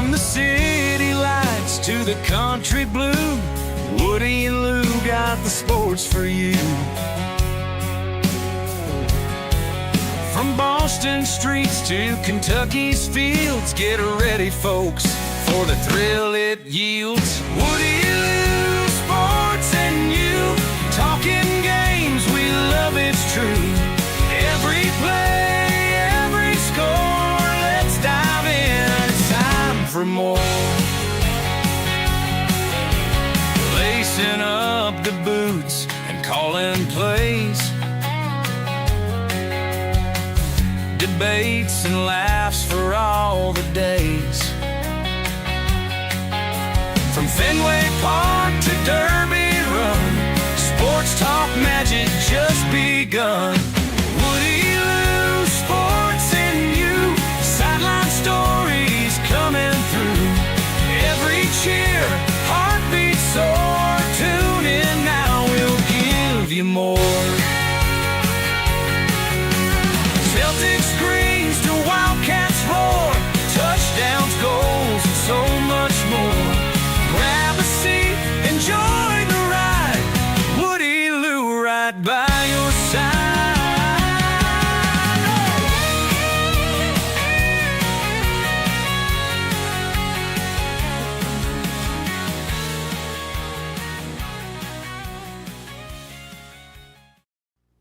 From the city lights to the country blue, Woody and Lou got the sports for you. From Boston streets to Kentucky's fields, get ready, folks, for the thrill it yields. Woody and Lou, sports and you, talking games, we love it's true. Every play, every score, let's dive in, it's time for more. Lacing up the boots and calling plays, debates and laughs for all the days. From Fenway Park to Derby Run, sports talk magic just begun. Woody Lou, sports and you, sideline stories coming through. Every cheer, heartbeat soar, tune in now, we'll give you more. Celtics screams to Wildcats roar, touchdowns, goals, and so much more. Grab a seat, enjoy the ride, Woody Lou right by your side.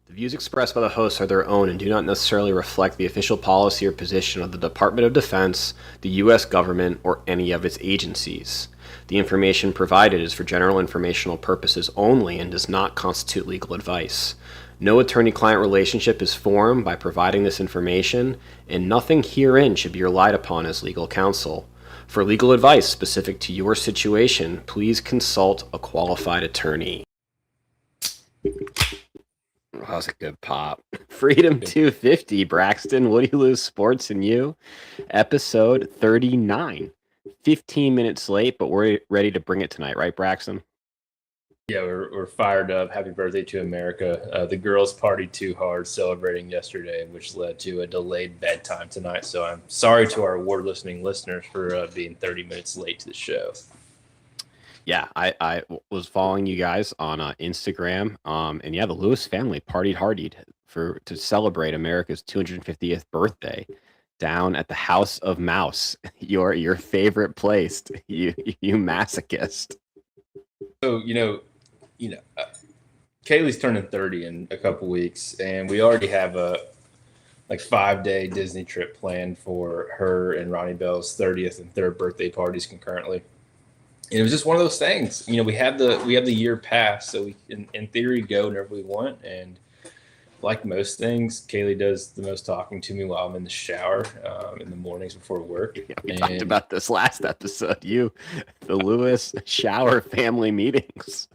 The views expressed by the hosts are their own and do not necessarily reflect the official policy or position of the Department of Defense, the U.S. government, or any of its agencies. The information provided is for general informational purposes only and does not constitute legal advice. No attorney-client relationship is formed by providing this information, and nothing herein should be relied upon as legal counsel. For legal advice specific to your situation, please consult a qualified attorney. That was a good pop. Freedom 250, Braxton, Woody Lou, Sports and You, episode 39. 15 minutes late, but we're ready to bring it tonight, right, Braxton? Yeah, we're fired up. Happy birthday to America. The girls partied too hard celebrating yesterday, which led to a delayed bedtime tonight. So I'm sorry to our award-listening listeners for being 30 minutes late to the show. Yeah, I was following you guys on Instagram, and yeah, the Lewis family partied hardied to celebrate America's 250th birthday down at the House of Mouse, your favorite place. You masochist. So Kaylee's turning 30 in a couple weeks, and we already have a 5-day Disney trip planned for her and Ronnie Bell's 30th and 3rd birthday parties concurrently. And it was just one of those things. We have the year pass, so we can, in theory, go whenever we want. And like most things, Kaylee does the most talking to me while I'm in the shower in the mornings before work. Yeah, we talked about this last episode. The Lewis shower family meetings.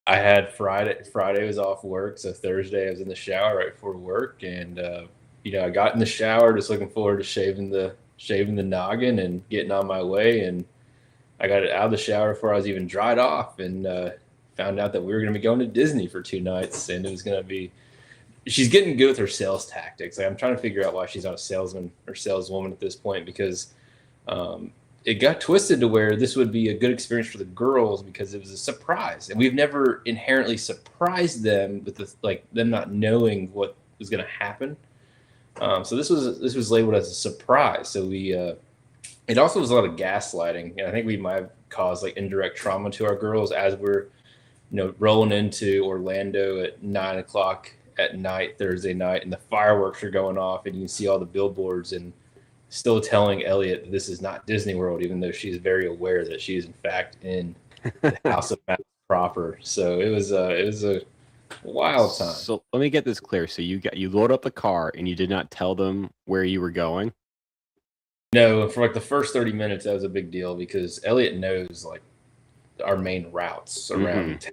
I had Friday was off work, so Thursday I was in the shower right before work, and I got in the shower just looking forward to shaving the noggin and getting on my way, and I got it out of the shower before I was even dried off, and found out that we were going to be going to Disney for 2 nights, and it was going to be. She's getting good with her sales tactics. I'm trying to figure out why she's not a salesman or saleswoman at this point, because it got twisted to where this would be a good experience for the girls because it was a surprise, and we've never inherently surprised them with them not knowing what was going to happen. So this was labeled as a surprise. So it also was a lot of gaslighting, and I think we might have caused indirect trauma to our girls as we're rolling into Orlando at 9:00 at night Thursday night, and the fireworks are going off, and you can see all the billboards, and still telling Elliot that this is not Disney World, even though she's very aware that she is in fact in the House of Mouse proper. So it was a wild time. So let me get this clear. So you load up the car and you did not tell them where you were going? No, for the first 30 minutes, that was a big deal because Elliot knows our main routes around town.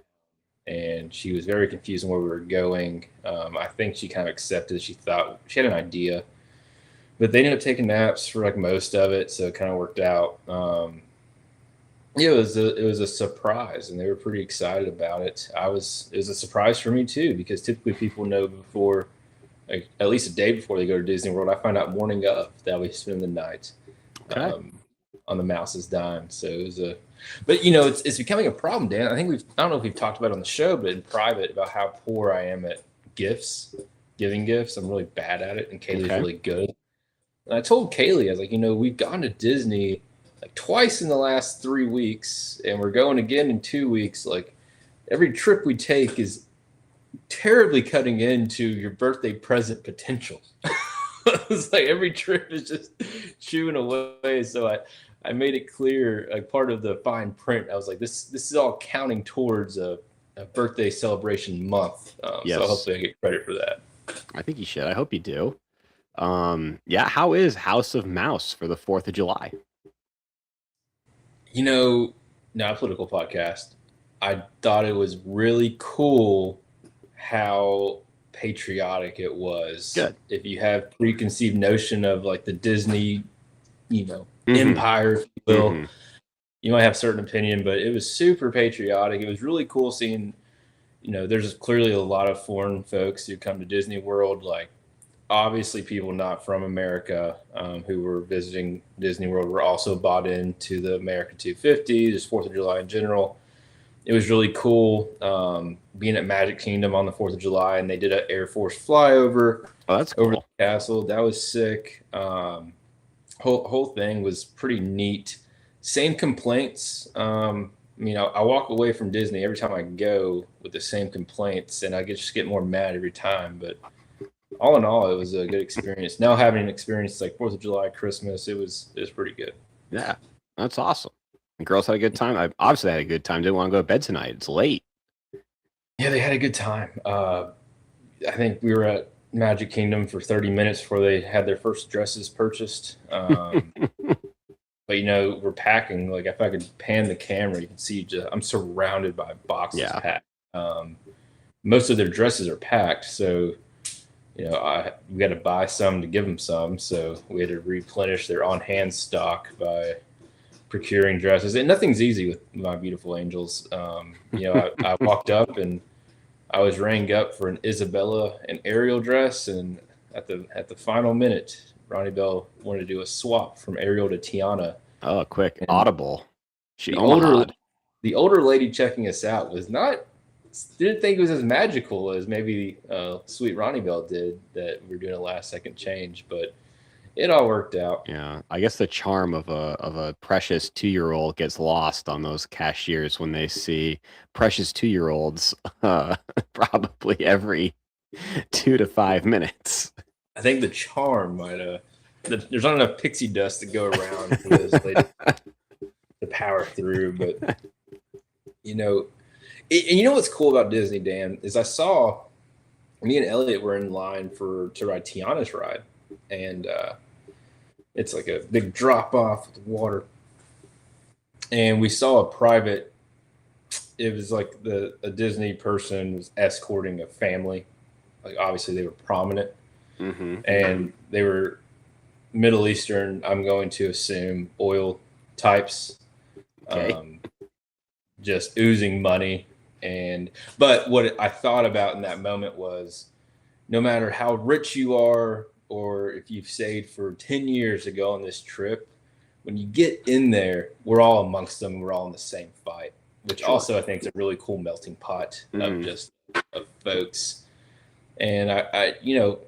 And she was very confused on where we were going. I think she kind of accepted. She thought she had an idea, but they ended up taking naps for most of it, so it kind of worked out. It was a surprise, and they were pretty excited about it. It was a surprise for me too, because typically people know before, at least a day before they go to Disney World. I find out morning of that we spend the night. Okay. on the mouse's dime. So it was but you know, it's becoming a problem, Dan. I don't know if we've talked about it on the show, but in private about how poor I am at giving gifts. I'm really bad at it, and Kaylee's Okay. really good. And I told Kaylee, I was like, you know, we've gone to Disney like twice in the last 3 weeks, and we're going again in 2 weeks. Like every trip we take is terribly cutting into your birthday present potential. It's like every trip is just chewing away. So I made it clear, like part of the fine print. I was like, this is all counting towards a birthday celebration month. Yes. So hopefully I get credit for that. I think you should. I hope you do. Yeah. How is House of Mouse for the 4th of July? You know, not a political podcast. I thought it was really cool how patriotic it was. Good. If you have preconceived notion of like the Disney, you know, Mhm. empire, if you will, Mhm. you might have a certain opinion, but it was super patriotic. It was really cool seeing, you know, there's clearly a lot of foreign folks who come to Disney World, like obviously people not from America who were visiting Disney World were also bought into the America 250, just 4th of July in general. It was really cool being at Magic Kingdom on the 4th of July, and they did an Air Force flyover Oh, that's over cool. the castle. That was sick. Whole thing was pretty neat. Same complaints. You know, I walk away from Disney every time I go with the same complaints, and I just get more mad every time. But all in all, it was a good experience. Now having an experience like 4th of July, Christmas, it was pretty good. Yeah, that's awesome. And girls had a good time. I obviously had a good time. Didn't want to go to bed tonight. It's late. Yeah, they had a good time. I think we were at Magic Kingdom for 30 minutes before they had their first dresses purchased. But you know, we're packing. Like if I could pan the camera, you can see I'm surrounded by boxes packed. Most of their dresses are packed, so you know we got to buy some to give them some. So we had to replenish their on-hand stock by procuring dresses. And nothing's easy with my beautiful angels. You know, I walked up and I was rang up for an Isabella and Ariel dress, and at the final minute, Ronnie Bell wanted to do a swap from Ariel to Tiana. Oh, quick. And Audible. The older lady checking us out didn't think it was as magical as maybe sweet Ronnie Bell did, that we were doing a last second change, but it all worked out. Yeah, I guess the charm of a precious 2-year-old gets lost on those cashiers when they see precious 2-year-olds probably every 2 to 5 minutes. I think the charm might there's not enough pixie dust to go around for those ladies to power through, but you know, and you know what's cool about Disney, Dan, is I saw me and Elliot were in line to ride Tiana's ride, and it's like a big drop off with water, and we saw a private. It was like a Disney person was escorting a family, like obviously they were prominent, and they were Middle Eastern. I'm going to assume oil types, just oozing money. But what I thought about in that moment was, no matter how rich you are, or if you've saved for 10 years to go on this trip, when you get in there, we're all amongst them. We're all in the same fight, which also I think is a really cool melting pot of folks. And I, you know,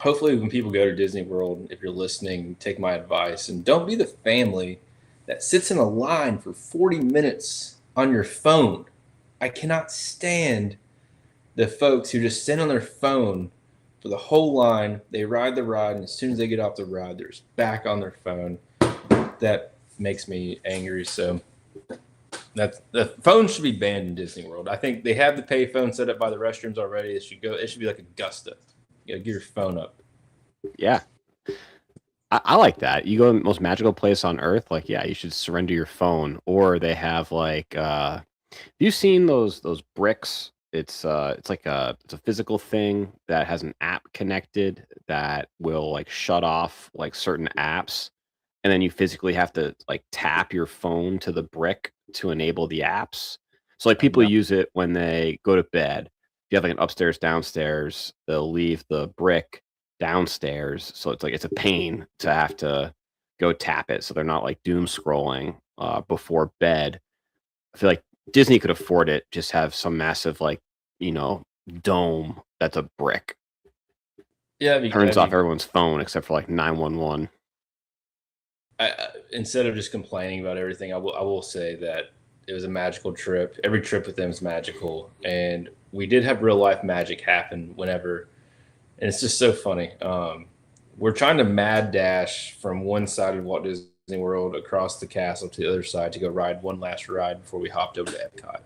hopefully when people go to Disney World, if you're listening, take my advice and don't be the family that sits in a line for 40 minutes on your phone. I cannot stand the folks who just sit on their phone for the whole line. They ride the ride, and as soon as they get off the ride, they're just back on their phone. That makes me angry. So the phone should be banned in Disney World. I think they have the pay phone set up by the restrooms already. It should be like Augusta. You gotta get your phone up. Yeah. I like that. You go to the most magical place on earth, like, yeah, you should surrender your phone. Or they have like have you seen those bricks? It's like it's a physical thing that has an app connected that will like shut off like certain apps, and then you physically have to like tap your phone to the brick to enable the apps. So like people use it when they go to bed. If you have like an upstairs, downstairs, they'll leave the brick downstairs. So it's like it's a pain to have to go tap it, so they're not like doom scrolling before bed. I feel like Disney could afford it. Just have some massive like dome that's a brick. Yeah, Turns off everyone's phone except for like 911. Instead of just complaining about everything, I will say that it was a magical trip. Every trip with them is magical, and we did have real life magic happen whenever, and it's just so funny. We're trying to mad dash from one side of Walt Disney World across the castle to the other side to go ride one last ride before we hopped over to Epcot.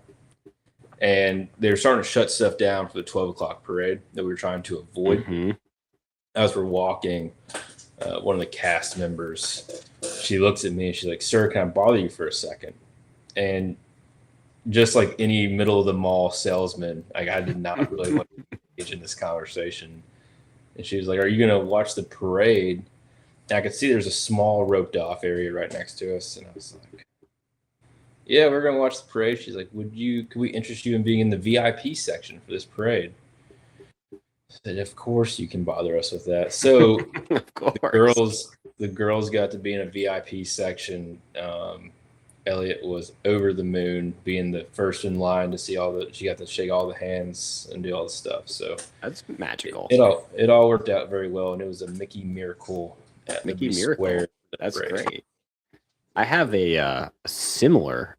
And they were starting to shut stuff down for the 12 o'clock parade that we were trying to avoid. Mm-hmm. As we're walking, one of the cast members, she looks at me and she's like, "Sir, can I bother you for a second?" And just like any middle of the mall salesman, like I did not really want to engage in this conversation. And she was like, "Are you going to watch the parade?" And I could see there's a small roped off area right next to us. And I was like, "Yeah, we're going to watch the parade." She's like, could we interest you in being in the VIP section for this parade? I said, "Of course you can bother us with that." So Of course. the girls got to be in a VIP section. Elliot was over the moon being the first in line to see she got to shake all the hands and do all the stuff. So That's magical. It all worked out very well, and it was a Mickey miracle at Mickey the Miracle. Square. That's great. I have a similar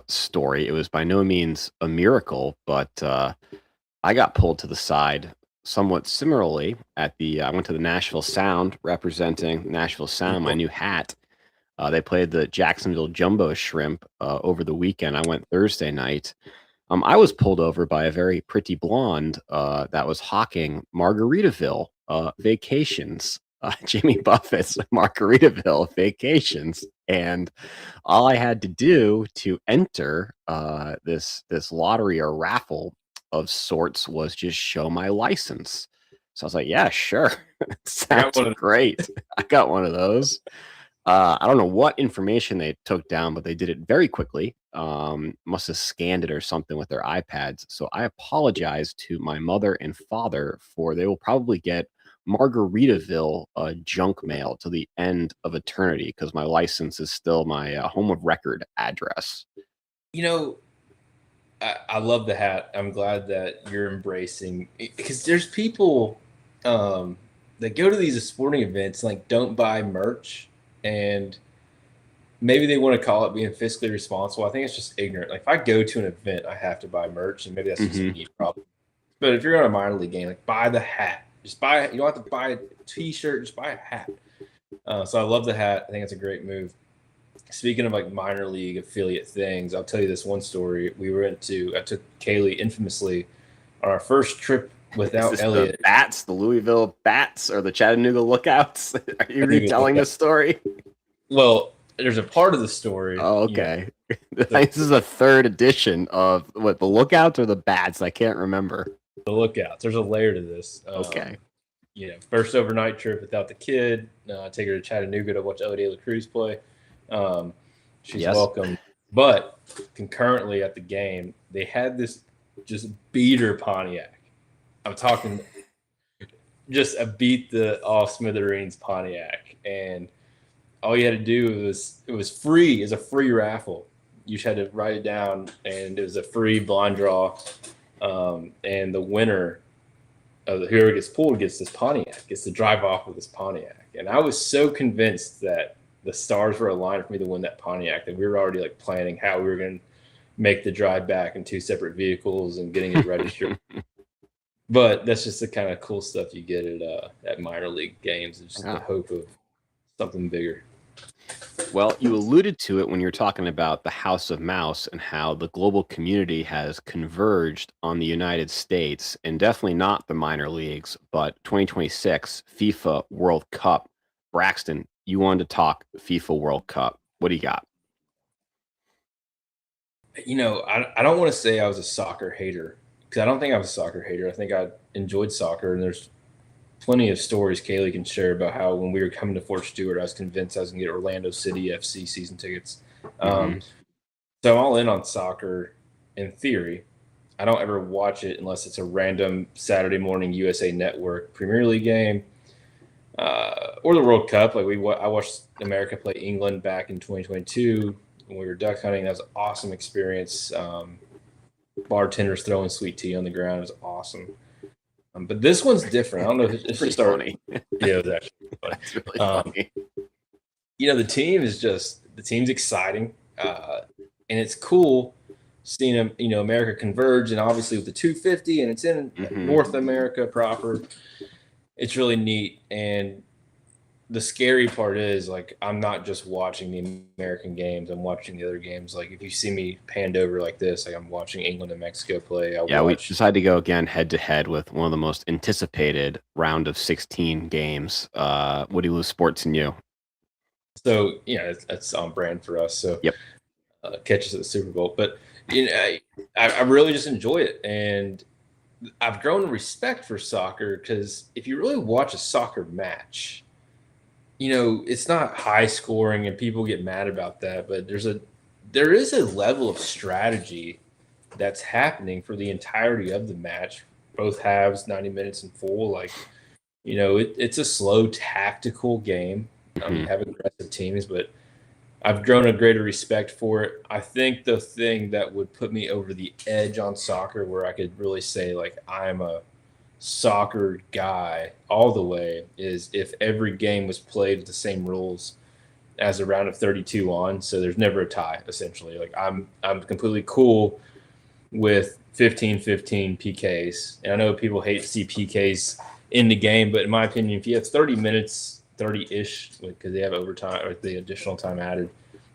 story. It was by no means a miracle, but I got pulled to the side somewhat similarly at I went to the Nashville Sound, representing Nashville Sound, my new hat. They played the Jacksonville Jumbo Shrimp over the weekend. I went Thursday night. I was pulled over by a very pretty blonde that was hawking Margaritaville vacations, Jimmy Buffett's Margaritaville vacations. And all I had to do to enter this lottery or raffle of sorts was just show my license. So I was like, "Yeah, sure." Sounds great. I got one of those. I don't know what information they took down, but they did it very quickly. Must have scanned it or something with their iPads. So I apologize to my mother and father they will probably get Margaritaville junk mail to the end of eternity because my license is still my home of record address. I love the hat. I'm glad that you're embracing, because there's people that go to these sporting events like don't buy merch, and maybe they want to call it being fiscally responsible. I think it's just ignorant. Like if I go to an event, I have to buy merch, and maybe that's just a neat problem. But if you're on a minor league game, like buy the hat. Just buy it. You don't have to buy a T-shirt. Just buy a hat. So I love the hat. I think it's a great move. Speaking of like minor league affiliate things, I'll tell you this one story. I took Kaylee infamously on our first trip without Elliot. The Bats, the Louisville Bats, or the Chattanooga Lookouts? Are you retelling this story? Well, there's a part of the story. Oh, okay. This is a third edition of what, the Lookouts or the Bats? I can't remember. The Lookouts. There's a layer to this. Okay. First overnight trip without the kid. Take her to Chattanooga to watch Elodie La Cruz play. She's welcome. But concurrently at the game, they had this just beater Pontiac. I'm talking just a beat the off smithereens Pontiac. And all you had to do it was free. It was a free raffle. You just had to write it down, and it was a free blind draw. And the winner of whoever gets pulled gets this Pontiac, gets to drive off with this Pontiac. And I was so convinced that the stars were aligned for me to win that Pontiac that we were already like planning how we were going to make the drive back in two separate vehicles and getting it registered. But that's just the kind of cool stuff you get at minor league games. It's just the hope of something bigger. Well, you alluded to it when you're talking about the House of Mouse and how the global community has converged on the United States, and definitely not the minor leagues, but 2026 FIFA World Cup. Braxton, you wanted to talk FIFA World Cup. What do you got? I don't want to say I was a soccer hater, because I don't think I was a soccer hater. I think I enjoyed soccer, and there's plenty of stories Kaylee can share about how when we were coming to Fort Stewart, I was convinced I was going to get Orlando City FC season tickets. So I'm all in on soccer in theory. I don't ever watch it unless it's a random Saturday morning USA Network Premier League game. or the World Cup. Like I watched America play England back in 2022 when we were duck hunting. That was an awesome experience. Bartenders throwing sweet tea on the ground is awesome. But this one's different. I don't know if it's Pretty just funny. Yeah, it was actually funny. It's really funny. The team's exciting, and it's cool seeing them. America converge, and obviously with the 250, and it's in North America proper. It's really neat, and the scary part is like I'm not just watching the American games. I'm watching the other games. Like if you see me panned over like this, like I'm watching England and Mexico play. We decided to go again head to head with one of the most anticipated round of 16 games. Woody Lou Sports and you. So that's on brand for us. So yep, catch us at the Super Bowl. But I really just enjoy it, and I've grown a respect for soccer because if you really watch a soccer match, it's not high scoring and people get mad about that, but there is a level of strategy that's happening for the entirety of the match, both halves, 90 minutes and full. Like, it's a slow tactical game. You have aggressive teams, but I've grown a greater respect for it. I think the thing that would put me over the edge on soccer where I could really say like I'm a soccer guy all the way is if every game was played with the same rules as a round of 32 on, so there's never a tie essentially. Like I'm completely cool with 15-15 PKs, and I know people hate to see PKs in the game, but in my opinion, if you have 30 minutes, 30-ish, because they have overtime or the additional time added,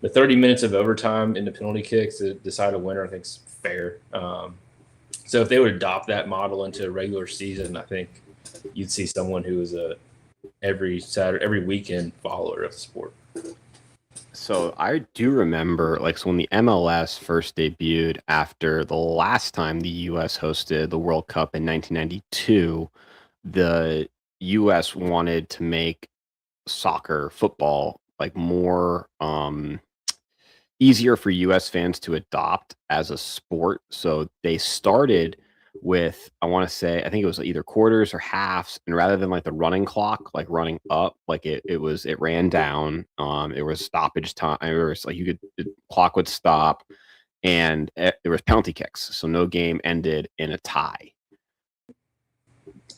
the 30 minutes of overtime in the penalty kicks to decide a winner, I think is fair. So if they would adopt that model into a regular season, I think you'd see someone who is a every weekend follower of the sport. So I do remember, so when the MLS first debuted after the last time the U.S. hosted the World Cup in 1992, the U.S. wanted to make football, more easier for U.S. fans to adopt as a sport. So they started with, I think it was either quarters or halves, and rather than the running clock, running up, it ran down. It was stoppage time. It was the clock would stop, and there was penalty kicks, so no game ended in a tie.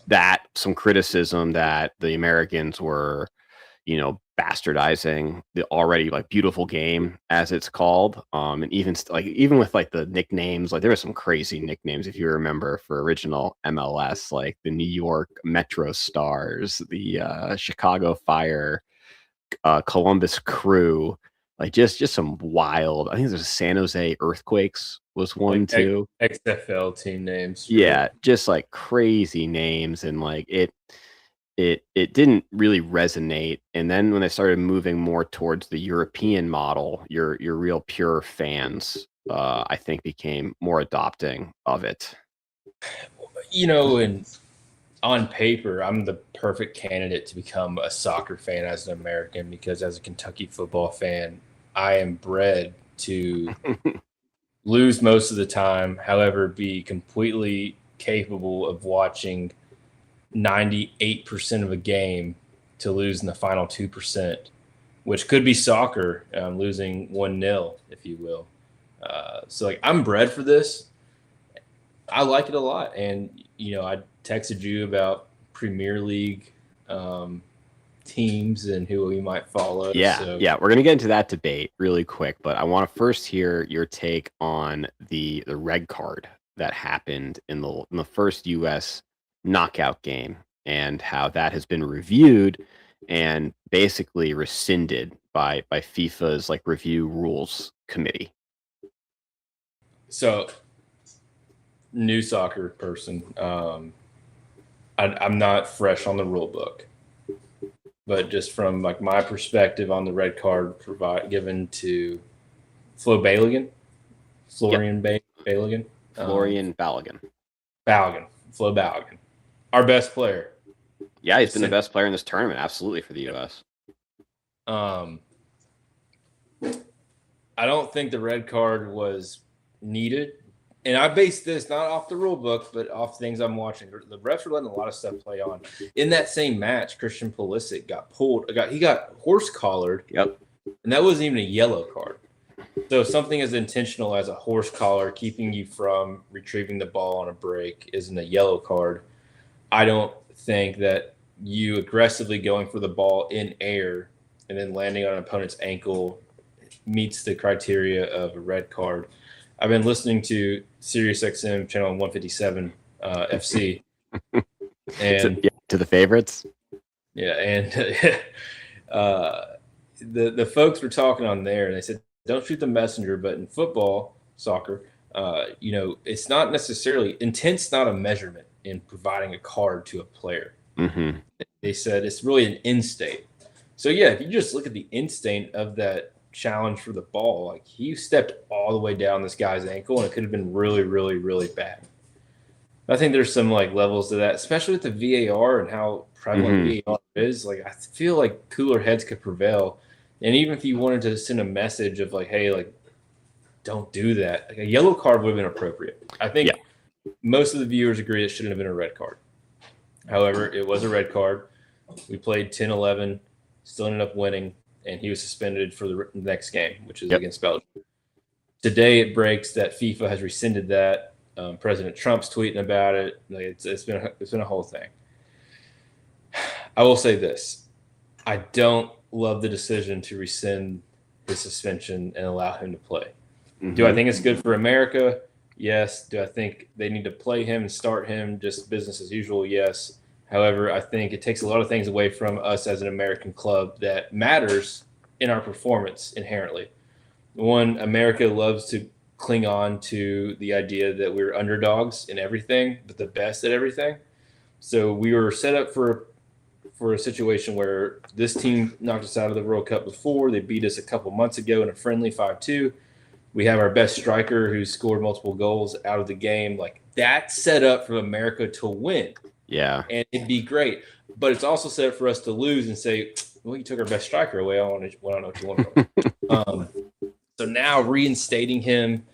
That some criticism that the Americans were, bastardizing the already beautiful game as it's called, and even with the nicknames, there were some crazy nicknames if you remember for original MLS, like the New York Metro Stars, the Chicago Fire, Columbus Crew, just some wild. I think there's San Jose Earthquakes was one too. XFL team names. Yeah, just crazy names, and it didn't really resonate. And then when they started moving more towards the European model, your real pure fans, I think, became more adopting of it. And on paper, I'm the perfect candidate to become a soccer fan as an American, because as a Kentucky football fan, I am bred to lose most of the time, however, be completely capable of watching 98% of a game to lose in the final 2%, which could be soccer, losing 1-0, if you will. So I'm bred for this. I like it a lot. And, I texted you about Premier League teams and who we might follow. Yeah. We're going to get into that debate really quick, but I want to first hear your take on the red card that happened in the first U.S. knockout game, and how that has been reviewed and basically rescinded by FIFA's review rules committee. So, new soccer person, I'm not fresh on the rule book, but just from my perspective on the red card given to Florian Balogun. Flo Balogun. Our best player. Yeah, he's been the best player in this tournament, absolutely, for the U.S. I don't think the red card was needed, and I base this not off the rule book, but off things I'm watching. The refs are letting a lot of stuff play on. In that same match, Christian Pulisic he got horse collared. Yep. And that wasn't even a yellow card. So something as intentional as a horse collar keeping you from retrieving the ball on a break isn't a yellow card. I don't think that you aggressively going for the ball in air and then landing on an opponent's ankle meets the criteria of a red card. I've been listening to SiriusXM channel 157 FC, and to the favorites. Yeah, and the folks were talking on there, and they said, "Don't shoot the messenger." But in football, soccer, it's not necessarily intent's not a measurement in providing a card to a player. Mm-hmm. They said it's really an end state. So yeah, if you just look at the end state of that challenge for the ball, like he stepped all the way down this guy's ankle, and it could have been really, really, really bad. I think there's some like levels to that, especially with the VAR and how prevalent VAR is. Like I feel like cooler heads could prevail. And even if you wanted to send a message of like, hey, like don't do that, like a yellow card would have been appropriate. I think most of the viewers agree it shouldn't have been a red card. However, it was a red card. We played 10-11, still ended up winning, and he was suspended for the next game, which is against Belgium. Today it breaks that FIFA has rescinded that. President Trump's tweeting about it. Like it's been a whole thing. I will say this: I don't love the decision to rescind his suspension and allow him to play. Mm-hmm. Do I think it's good for America? Yes. Do I think they need to play him and start him just business as usual? Yes. However, I think it takes a lot of things away from us as an American club that matters in our performance inherently. One, America loves to cling on to the idea that we're underdogs in everything, but the best at everything. So we were set up for a situation where this team knocked us out of the World Cup before. They beat us a couple months ago in a friendly 5-2. We have our best striker who scored multiple goals out of the game. Like that's set up for America to win. Yeah. And it'd be great. But it's also set up for us to lose and say, well, you took our best striker away. I don't know what you want from him. So now reinstating him,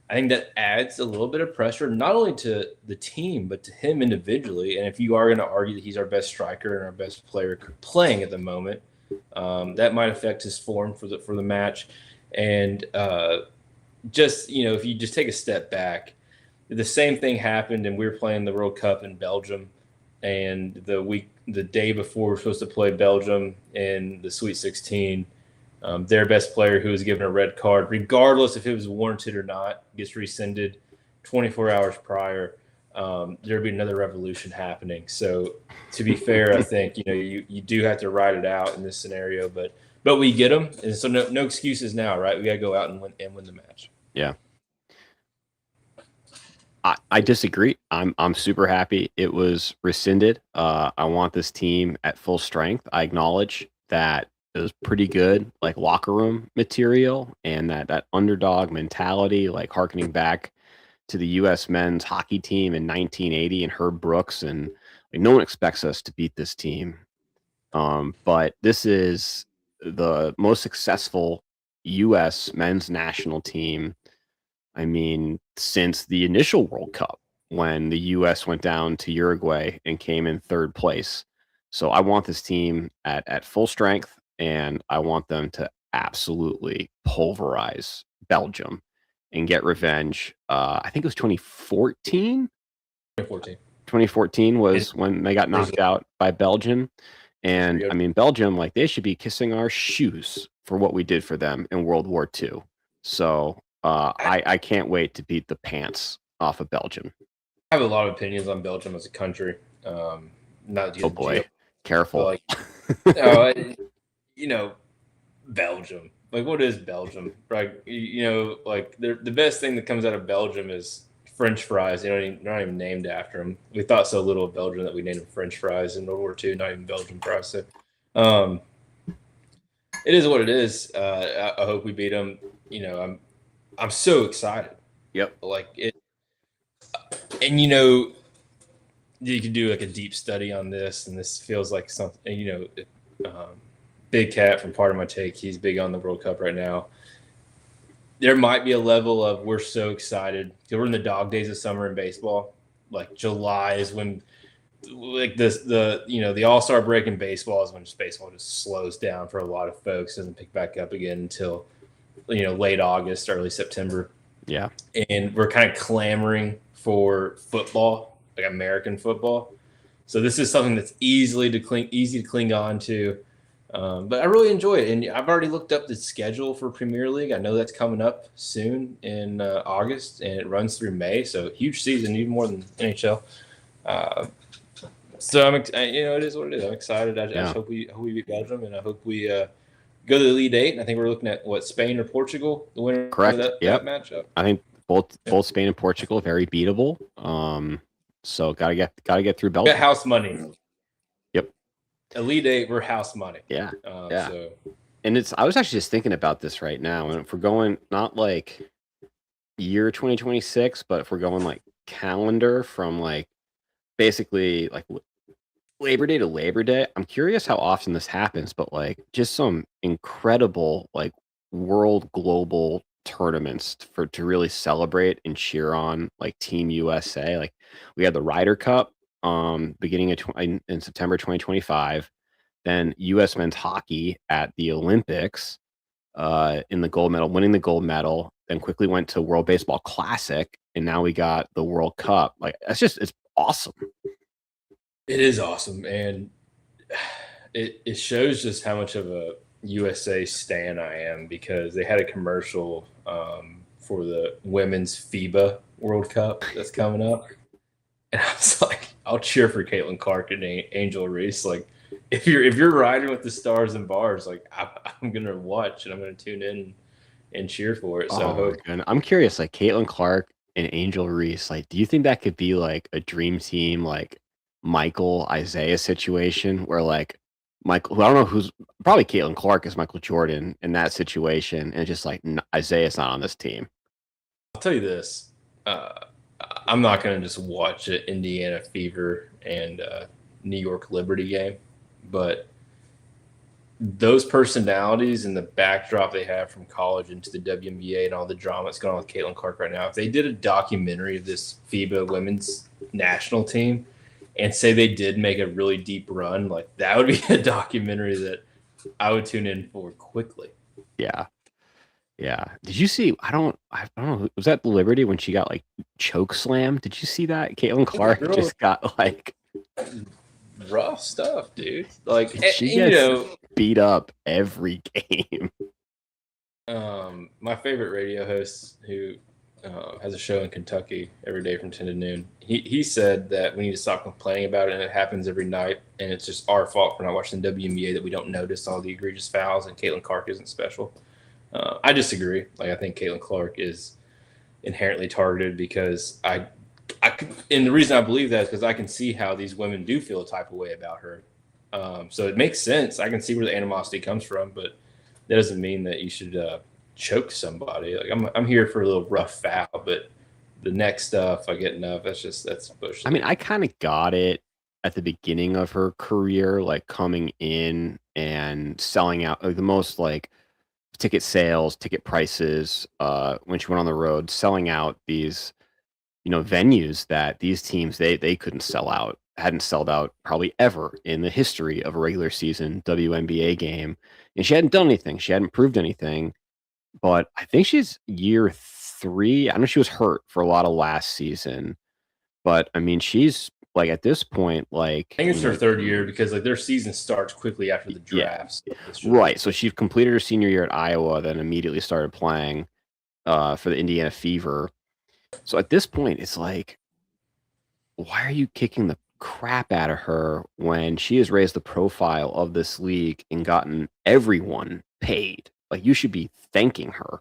I think that adds a little bit of pressure, not only to the team, but to him individually. And if you are going to argue that he's our best striker and our best player playing at the moment, that might affect his form for the match. And if you just take a step back, the same thing happened, and we were playing the World Cup in Belgium. And the day before we're supposed to play Belgium in the Sweet 16, their best player who was given a red card, regardless if it was warranted or not, gets rescinded 24 hours prior. There'd be another revolution happening. So to be fair, I think, you do have to ride it out in this scenario, but we get them. And so no excuses now, right? We got to go out and win the match. Yeah. I disagree. I'm super happy it was rescinded. I want this team at full strength. I acknowledge that it was pretty good, like locker room material, and that underdog mentality, like harkening back to the U.S. men's hockey team in 1980 and Herb Brooks, and like no one expects us to beat this team. But this is the most successful U.S. men's national team, I mean, since the initial World Cup when the U.S. went down to Uruguay and came in third place. So I want this team at full strength, and I want them to absolutely pulverize Belgium and get revenge. I think it was 2014. 2014 was when they got knocked out by Belgium. And I mean, Belgium, like they should be kissing our shoes for what we did for them in World War II. So I can't wait to beat the pants off of Belgium. I have a lot of opinions on Belgium as a country. Not oh boy, careful. Belgium. Like, what is Belgium? Like, the best thing that comes out of Belgium is French fries. They're not even named after them. We thought so little of Belgium that we named them French fries in World War II. Not even Belgian fries. So, it is what it is. I hope we beat them. I'm so excited. Yep. Like it, and you can do like a deep study on this, and this feels like something. Big Cat from Part of My Take, he's big on the World Cup right now. there might be a level of we're so excited because we're in the dog days of summer in baseball. Like July is when like the All-Star break in baseball is when just baseball just slows down for a lot of folks, doesn't pick back up again until late August, early September. Yeah. And we're kind of clamoring for football, like American football. So this is something that's easy to cling on to. But I really enjoy it, and I've already looked up the schedule for Premier League. I know that's coming up soon in August, and it runs through May. So huge season, even more than NHL. So it is what it is. I'm excited. I just hope we beat Belgium, and I hope we go to the Elite Eight. And I think we're looking at Spain or Portugal, the winner Correct. of that matchup. I think both Spain and Portugal are very beatable. So gotta get through Belgium. Got house money. Yep. Elite Eight, we're house money. Yeah. So. And I was actually just thinking about this right now, and if we're going not like year 2026, but if we're going like calendar from like basically like Labor Day to Labor Day, I'm curious how often this happens, but like just some incredible like world global tournaments to really celebrate and cheer on like Team USA. Like we had the Ryder Cup beginning in September 2025, then US men's hockey at the Olympics in the gold medal, winning the gold medal, then quickly went to World Baseball Classic, and now we got the World Cup. Like it's awesome. It is awesome, and it shows just how much of a USA stan I am, because they had a commercial for the women's FIBA World Cup that's coming up, and I was like, I'll cheer for Caitlin Clark and Angel Reese. Like, if you're riding with the stars and bars, like I'm gonna watch and I'm gonna tune in and cheer for it. So I'm curious, like Caitlin Clark and Angel Reese, like, do you think that could be like a dream team, like Michael Isaiah situation, where like Michael, who I don't know who's probably Caitlin Clark is Michael Jordan in that situation, and just like Isaiah's not on this team. I'll tell you this: I'm not going to just watch an Indiana Fever and New York Liberty game, but those personalities and the backdrop they have from college into the WNBA and all the drama that's going on with Caitlin Clark right now, if they did a documentary of this FIBA women's national team and say they did make a really deep run, like that would be a documentary that I would tune in for quickly. Yeah. Did you see? I don't know. Was that Liberty when she got like choke slam? Did you see that? Caitlin Clark just got like rough stuff, dude. Like she gets beat up every game. My favorite radio host, who has a show in Kentucky every day from 10 to noon, he said that we need to stop complaining about it, and it happens every night, and it's just our fault for not watching the WNBA that we don't notice all the egregious fouls, and Caitlin Clark isn't special. I disagree. Like, I think Caitlin Clark is inherently targeted, because and the reason I believe that is because I can see how these women do feel a type of way about her. So it makes sense. I can see where the animosity comes from, but that doesn't mean that you should choke somebody. Like, I'm here for a little rough foul, but the next stuff I get enough. That's bullshit. I mean, I kind of got it at the beginning of her career, like coming in and selling out like the most like ticket sales, ticket prices, when she went on the road, selling out these, venues that these teams they couldn't sell out, hadn't sold out probably ever in the history of a regular season WNBA game. And she hadn't done anything. She hadn't proved anything. But I think she's year 3. I know she was hurt for a lot of last season. But I mean, she's like at this point, like I think it's her third year, because like their season starts quickly after the drafts. Yeah. Right. So she completed her senior year at Iowa, then immediately started playing for the Indiana Fever. So at this point, it's like, why are you kicking the crap out of her when she has raised the profile of this league and gotten everyone paid? Like, you should be thanking her.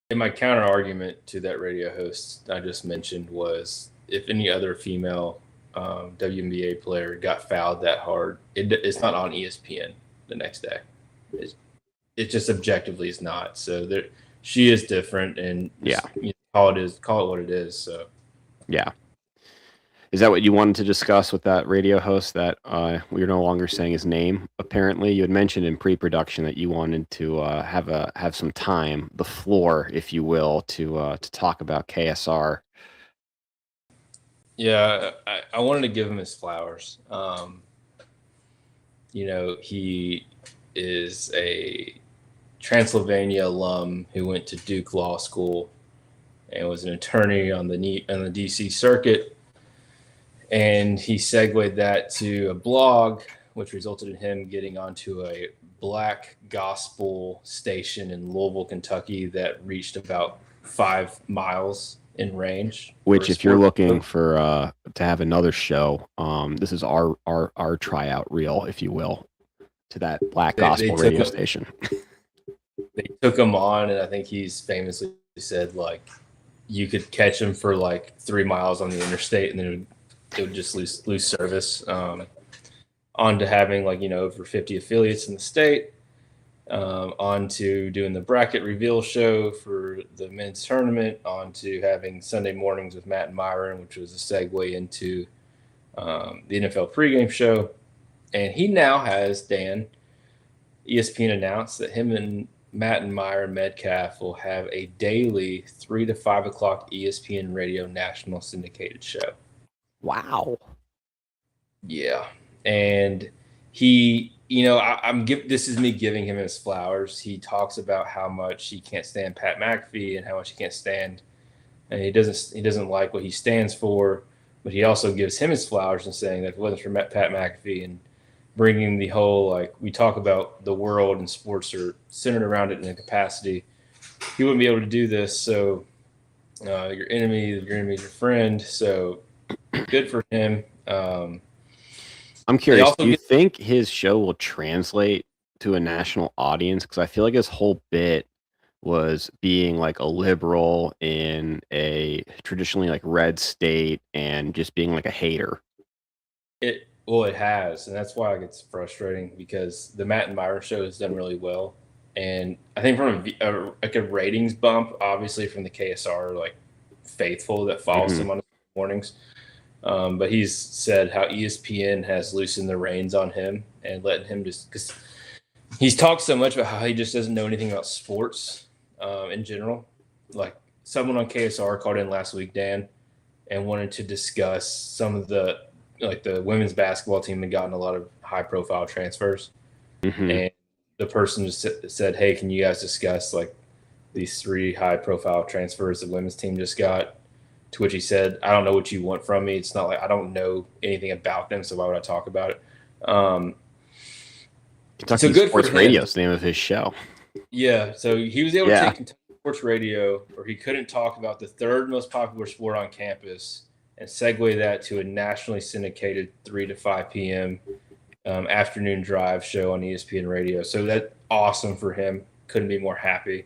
And my counter argument to that radio host I just mentioned was, if any other female WNBA player got fouled that hard, it's not on ESPN the next day. It just objectively is not. So she is different, and yeah, call it what it is. So yeah. Is that what you wanted to discuss with that radio host that we're no longer saying his name? Apparently, you had mentioned in pre-production that you wanted to have some time, the floor, if you will, to talk about KSR. Yeah, I wanted to give him his flowers. He is a Transylvania alum who went to Duke Law School and was an attorney on the DC circuit. And he segued that to a blog, which resulted in him getting onto a black gospel station in Louisville, Kentucky that reached about 5 miles in range. Which, if you're looking for to have another show, this is our tryout reel, if you will, to that black gospel radio station. They took him on, and I think he's famously said, like, you could catch him for like 3 miles on the interstate, and then it would just lose service. On to having over 50 affiliates in the state. On to doing the bracket reveal show for the men's tournament. On to having Sunday mornings with Matt and Myron, which was a segue into the NFL pregame show. And he now has, Dan, ESPN announced that him and Matt and Myron Metcalf will have a daily 3 to 5 o'clock ESPN radio national syndicated show. Wow. Yeah. And he, this is me giving him his flowers. He talks about how much he can't stand Pat McAfee and how much he can't stand, and he doesn't like what he stands for, but he also gives him his flowers and saying that if it wasn't for Pat McAfee and bringing the whole, we talk about the world and sports are centered around it in a capacity, he wouldn't be able to do this. So your enemy is your friend. So good for him. I'm curious, do you think his show will translate to a national audience? Because I feel like his whole bit was being like a liberal in a traditionally red state and just being like a hater. It has, and that's why it's frustrating, because the Matt and Myron show has done really well, and I think from a ratings bump, obviously from the KSR faithful that follows him on the mornings. But he's said how ESPN has loosened the reins on him and letting him because he's talked so much about how he just doesn't know anything about sports in general. Like, someone on KSR called in last week, Dan, and wanted to discuss some of the women's basketball team had gotten a lot of high profile transfers. And the person just said, hey, can you guys discuss these 3 high profile transfers the women's team just got? To which he said, I don't know what you want from me. It's not I don't know anything about them, so why would I talk about it? Kentucky Sports Radio is the name of his show. Yeah, so he was able to take Kentucky Sports Radio, where he couldn't talk about the 3rd most popular sport on campus, and segue that to a nationally syndicated 3 to 5 p.m. Afternoon drive show on ESPN Radio. So that's awesome for him. Couldn't be more happy.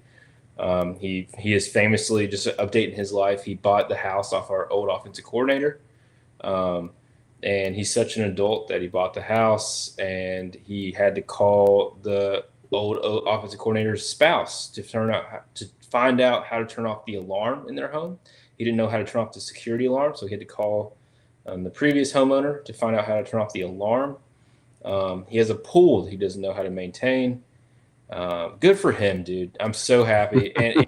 He is famously, just updating his life, he bought the house off our old offensive coordinator. And he's such an adult that he bought the house, and he had to call the old offensive coordinator's spouse to find out how to turn off the alarm in their home. He didn't know how to turn off the security alarm, so he had to call the previous homeowner to find out how to turn off the alarm. He has a pool he doesn't know how to maintain. Good for him, dude. I'm so happy. And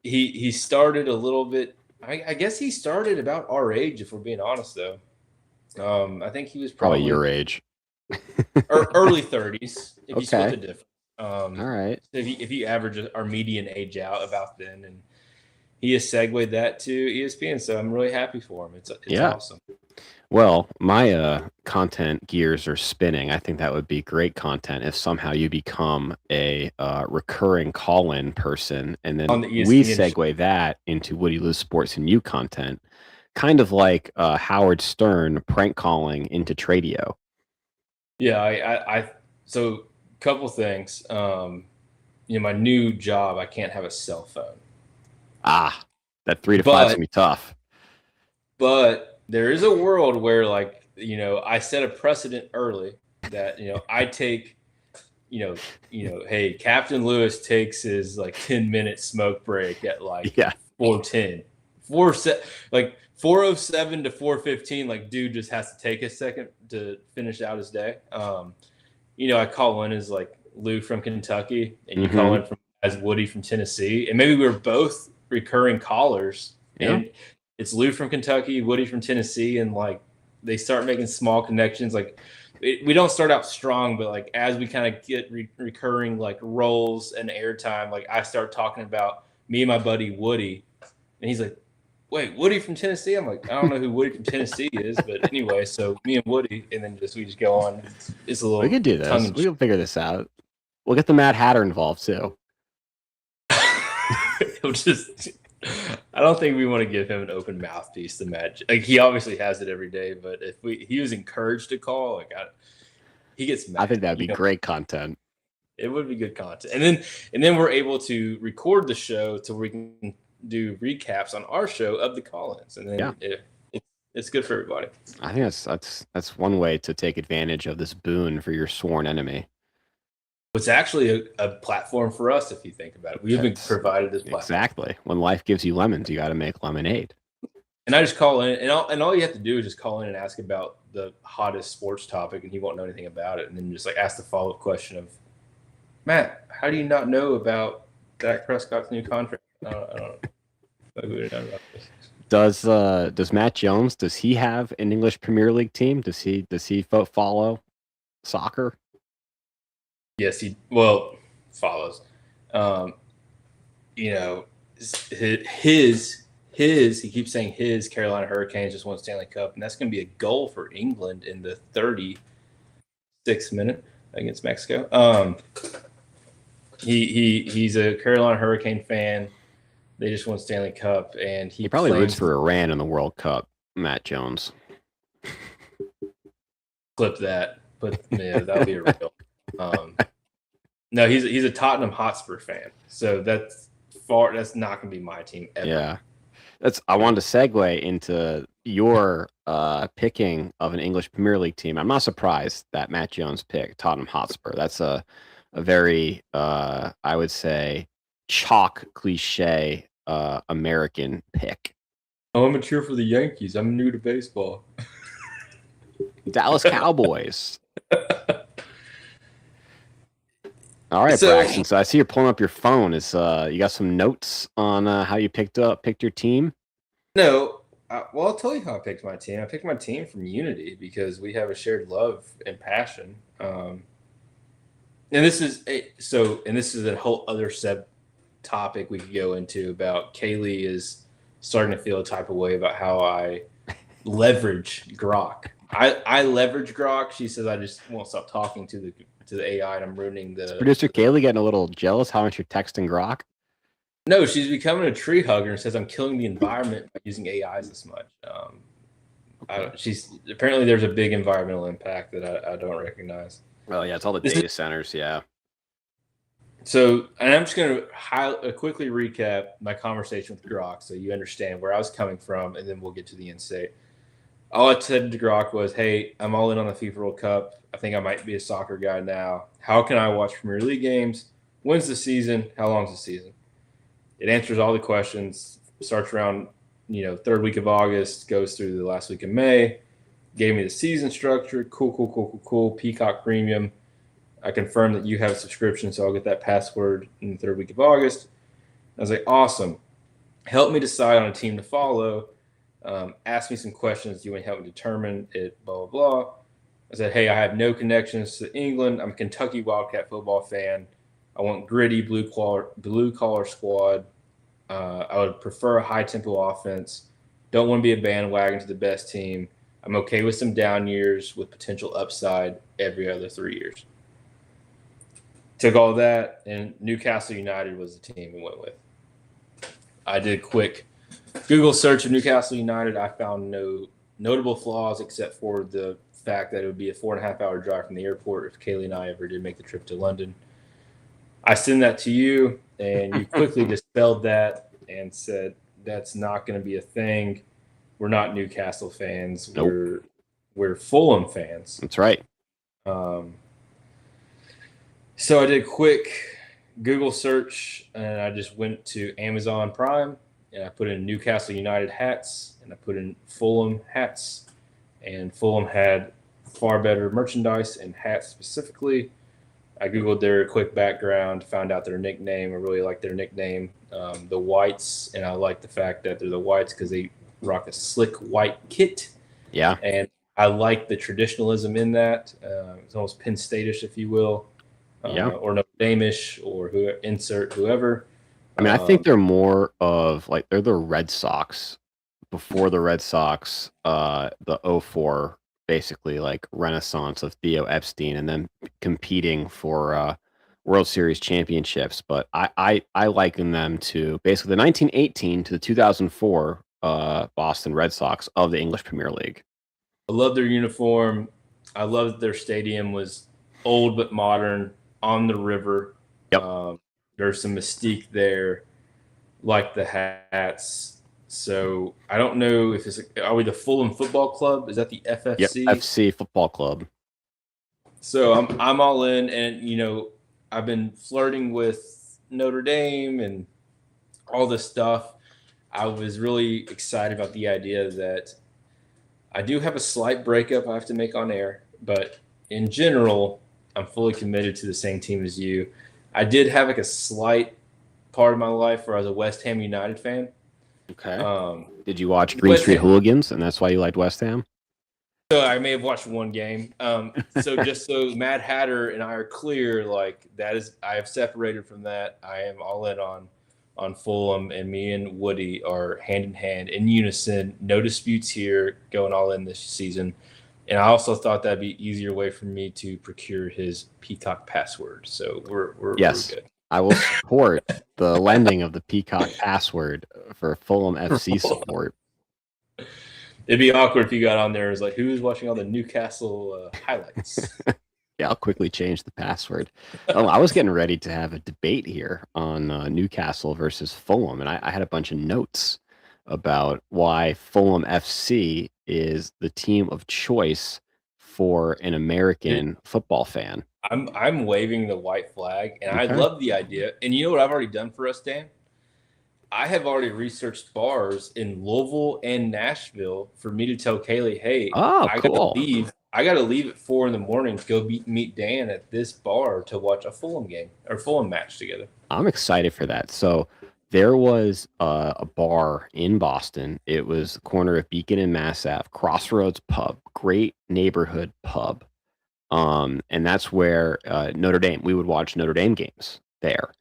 he started a little bit. I guess he started about our age, if we're being honest, though. I think he was probably your age, or early 30s. If you split the difference. All right. If you average our median age out about then, and he has segued that to ESPN, so I'm really happy for him. It's awesome. Well, my content gears are spinning. I think that would be great content if somehow you become a recurring call-in person, and then we segue that into Woody Lou Sports and You content, kind of like Howard Stern prank calling into Tradio. Yeah, so couple things. My new job, I can't have a cell phone. That 3 to 5 is gonna be tough. But there is a world where, I set a precedent early that, I take, hey, Captain Lewis takes his 10-minute smoke break at 4:10 like 4:07 to 4:15. Like, dude just has to take a second to finish out his day. I call in as like Lou from Kentucky, and you call in as Woody from Tennessee, and maybe we were both recurring callers. Yeah. And it's Lou from Kentucky, Woody from Tennessee, and like they start making small connections. Like we don't start out strong, but like as we kind of get recurring like roles and airtime, like I start talking about me and my buddy Woody, and he's like, "Wait, Woody from Tennessee?" I'm like, "I don't know who Woody from Tennessee is," but anyway, so me and Woody, and then we just go on. It's a little. We could do this. We can figure this out. We'll get the Mad Hatter involved too. He'll just. I don't think we want to give him an open mouthpiece to match. Like he obviously has it every day, but if he was encouraged to call, like he gets mad. I think that'd be great content. It would be good content, and then we're able to record the show so we can do recaps on our show of the call-ins, and then it's good for everybody. I think that's one way to take advantage of this boon for your sworn enemy. It's actually a platform for us if you think about it. We've been provided this platform. Exactly. When life gives you lemons, you got to make lemonade. And I just call in, and all you have to do is just call in and ask about the hottest sports topic, and he won't know anything about it. And then just like ask the follow-up question of, Matt, how do you not know about Dak Prescott's new contract? I don't know. Like we don't know about this. Does Matt Jones, does he have an English Premier League team? Does he follow soccer? Yes, he follows. His he keeps saying his Carolina Hurricanes just won Stanley Cup, and that's going to be a goal for England in the 36th minute against Mexico. He's a Carolina Hurricane fan. They just won Stanley Cup, and he probably roots for Iran in the World Cup. Matt Jones. Clip that, but yeah, that'll be real. No, he's a Tottenham Hotspur fan, so that's not going to be my team ever. Yeah, I wanted to segue into your picking of an English Premier League team. I'm not surprised that Matt Jones picked Tottenham Hotspur. That's a very I would say chalk cliche American pick. Oh, I'm a cheer for the Yankees. I'm new to baseball. Dallas Cowboys. All right, Braxton. So I see you're pulling up your phone. Is you got some notes on how you picked your team? No. Well, I'll tell you how I picked my team. I picked my team from Unity because we have a shared love and passion. And this is a whole other topic we could go into about Kaylee is starting to feel a type of way about how I leverage Grok. I leverage Grok. She says I just won't stop talking to the AI and I'm ruining the. Is Producer Kaylee getting a little jealous how much you're texting Grok? No, she's becoming a tree hugger and says I'm killing the environment by using AIs this much. She's apparently there's a big environmental impact that I don't recognize. Well, yeah, it's all the data centers, yeah. So, and I'm just going to quickly recap my conversation with Grok so you understand where I was coming from, and then we'll get to the end state. All I said to Grok was, hey, I'm all in on the FIFA World Cup. I think I might be a soccer guy now. How can I watch Premier League games? When's the season? How long's the season? It answers all the questions. Starts around, third week of August, goes through the last week of May. Gave me the season structure. Cool. Peacock Premium. I confirmed that you have a subscription, so I'll get that password in the third week of August. I was like, awesome. Help me decide on a team to follow. Ask me some questions. Do you want to help me determine it? Blah, blah, blah. I said, hey, I have no connections to England. I'm a Kentucky Wildcat football fan. I want gritty blue collar squad. I would prefer a high tempo offense. Don't want to be a bandwagon to the best team. I'm okay with some down years with potential upside every other 3 years. Took all that, and Newcastle United was the team we went with. I did a quick Google search of Newcastle United. I found no notable flaws except for the fact that it would be a 4.5-hour drive from the airport if Kaylee and I ever did make the trip to London. I send that to you, and you quickly dispelled that and said that's not going to be a thing. We're not Newcastle fans. Nope. We're Fulham fans. That's right. So I did a quick Google search, and I just went to Amazon Prime, and I put in Newcastle United hats, and I put in Fulham hats, and Fulham had far better merchandise and hats specifically. I Googled their quick background, found out their nickname. I really like their nickname, the Whites, and I like the fact that they're the Whites because they rock a slick white kit. Yeah. And I like the traditionalism in that. It's almost Penn State-ish, if you will, or Notre Dame-ish, or insert whoever. I mean, I think they're more of like they're the Red Sox before the Red Sox, the '04 basically like renaissance of Theo Epstein, and then competing for World Series championships. But I liken them to basically the 1918 to the 2004 Boston Red Sox of the English Premier League. I love their uniform. I love that their stadium was old but modern on the river. Yep. There's some mystique there, like the hats. So I don't know if are we the Fulham Football Club? Is that the FFC? Yep, FC Football Club. So I'm all in, and I've been flirting with Notre Dame and all this stuff. I was really excited about the idea that I do have a slight breakup I have to make on air, but in general, I'm fully committed to the same team as you. I did have like a slight part of my life where I was a West Ham United fan. Okay. Did you watch Green Street Hooligans, and that's why you liked West Ham? So I may have watched one game. So just so Mad Hatter and I are clear, like that is, I have separated from that. I am all in on Fulham, and me and Woody are hand in hand in unison. No disputes here, going all in this season. And I also thought that'd be easier way for me to procure his Peacock password. So we're good. I will support the lending of the Peacock password for Fulham FC support. It'd be awkward if you got on there. It's like, who's watching all the Newcastle highlights? Yeah, I'll quickly change the password. I was getting ready to have a debate here on Newcastle versus Fulham, and I had a bunch of notes about why Fulham FC is the team of choice for an American football fan. I'm waving the white flag, and I love the idea. And you know what I've already done for us, Dan? I have already researched bars in Louisville and Nashville for me to tell Kaylee, hey, I gotta leave at 4 a.m. to go meet Dan at this bar to watch a Fulham game or Fulham match together. I'm excited for that. So there was a bar in Boston. It was the corner of Beacon and Mass Ave, Crossroads Pub, great neighborhood pub. And that's where Notre Dame, we would watch Notre Dame games there.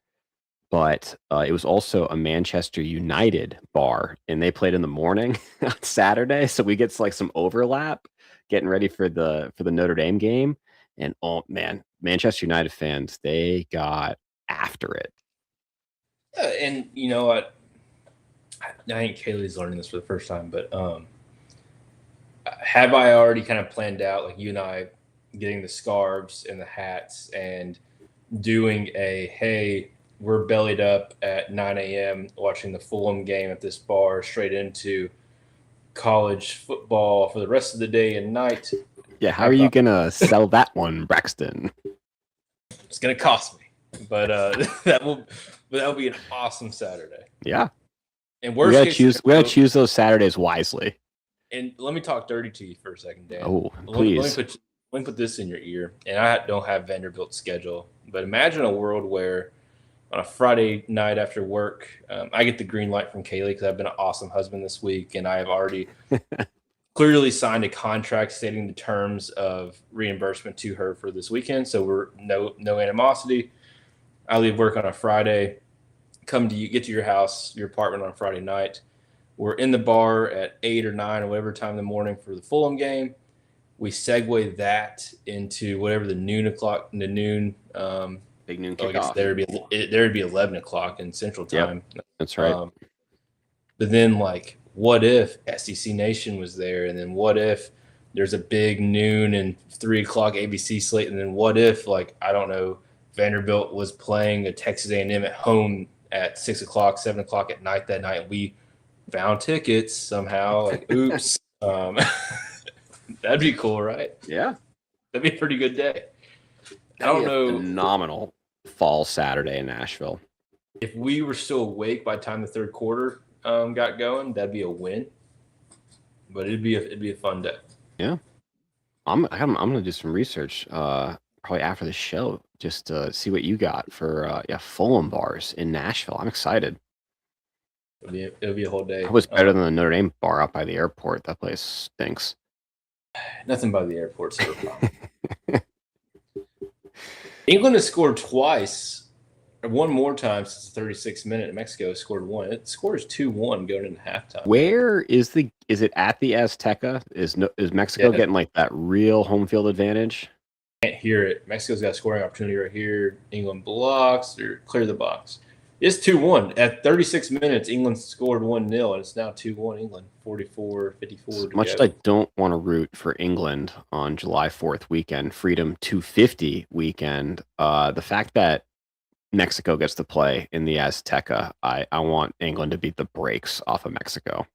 But it was also a Manchester United bar, and they played in the morning on Saturday. So we get like some overlap getting ready for the Notre Dame game. And oh man, Manchester United fans, they got after it. And you know what? I think Kaylee's learning this for the first time, but have I already kind of planned out, like you and I, getting the scarves and the hats and doing hey, we're bellied up at 9 a.m. watching the Fulham game at this bar straight into college football for the rest of the day and night. Yeah, how are you going to sell that one, Braxton? It's going to cost me, but that will be an awesome Saturday. Yeah. And we got to choose those Saturdays wisely. And let me talk dirty to you for a second, Dan. Oh, please. Let me put this in your ear. And I don't have Vanderbilt's schedule, but imagine a world where on a Friday night after work, I get the green light from Kaylee because I've been an awesome husband this week, and I have already clearly signed a contract stating the terms of reimbursement to her for this weekend. So we're no animosity. I leave work on a Friday, come to you, get to your house, your apartment on Friday night. We're in the bar at 8 or 9 or whatever time in the morning for the Fulham game. We segue that into whatever the noon. Big noon I guess kickoff. there'd be 11 o'clock in Central Time. Yep, that's right. But then, like, what if SEC Nation was there? And then what if there's a big noon and 3 o'clock ABC slate? And then what if, like, I don't know, Vanderbilt was playing a Texas A&M at home at 6 o'clock, 7 o'clock at night that night? And we found tickets somehow. Like, oops. That'd be cool, right? Yeah. That'd be a pretty good day. I don't know. Phenomenal fall Saturday in Nashville. If we were still awake by the time the third quarter, got going, that'd be a win. But it'd be a fun day. Yeah. I'm gonna do some research probably after the show just to see what you got for Fulham bars in Nashville. I'm excited. It'll be a whole day. It was better than the Notre Dame bar out by the airport. That place stinks. Nothing by the airport's ever a problem. England has scored twice, one more time since the 36th minute. Mexico scored one. It scores 2-1 going into halftime. Where is it at the Azteca? Is Mexico getting like that real home field advantage? Can't hear it. Mexico's got a scoring opportunity right here. England blocks or clear the box. It's 2-1. At 36 minutes, England scored 1-0, and it's now 2-1 England, 44-54. As much as I don't want to root for England on July 4th weekend, Freedom 250 weekend, the fact that Mexico gets to play in the Azteca, I want England to beat the brakes off of Mexico.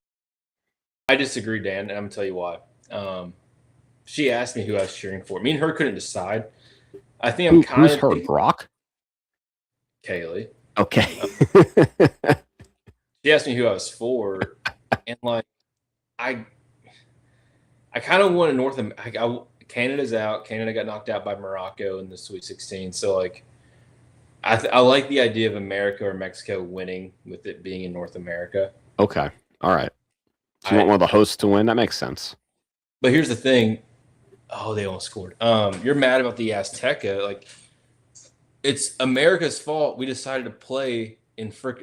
I disagree, Dan, and I'm going to tell you why. She asked me who I was cheering for. Me and her couldn't decide. I think I'm kind of... Who's her, Brock? Kaylee. Okay. She asked me who I was for, and like, I kind of want to Canada's out. Canada got knocked out by Morocco in the Sweet 16. So like, I like the idea of America or Mexico winning with it being in North America. Okay. All right. So you want one of the hosts to win? That makes sense. But here's the thing. Oh, they almost scored. You're mad about the Azteca. Like, it's America's fault we decided to play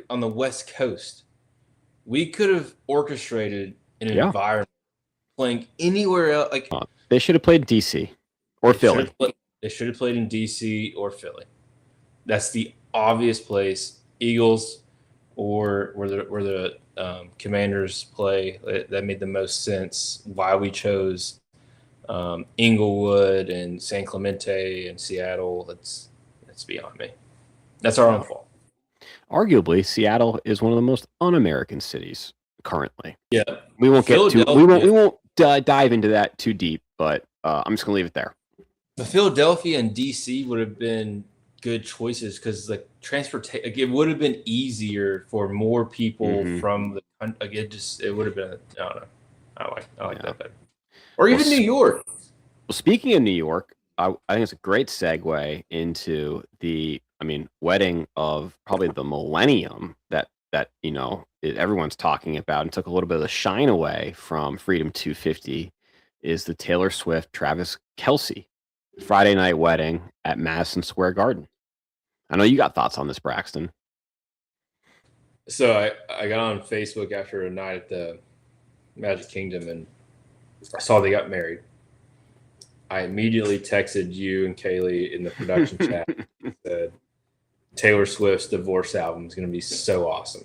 on the West Coast. We could have orchestrated an environment playing anywhere else. Like, they should have played DC or Philly. They should have played in DC or Philly. That's the obvious place. Eagles or where the Commanders play. That made the most sense. Why we chose Inglewood and San Clemente and Seattle. That's beyond me. That's our own fault. Arguably, Seattle is one of the most un-American cities currently. Yeah, we won't dive into that too deep, but I'm just gonna leave it there. The Philadelphia and DC would have been good choices because like transportation, it would have been easier for more people from the country. It would have been. I don't know. I like that better. Or even New York. Well, speaking of New York, I think it's a great segue into the wedding of probably the millennium that everyone's talking about and took a little bit of the shine away from Freedom 250 is the Taylor Swift-Travis Kelce Friday night wedding at Madison Square Garden. I know you got thoughts on this, Braxton. So I got on Facebook after a night at the Magic Kingdom and I saw they got married. I immediately texted you and Kaylee in the production chat and said, Taylor Swift's divorce album is going to be so awesome.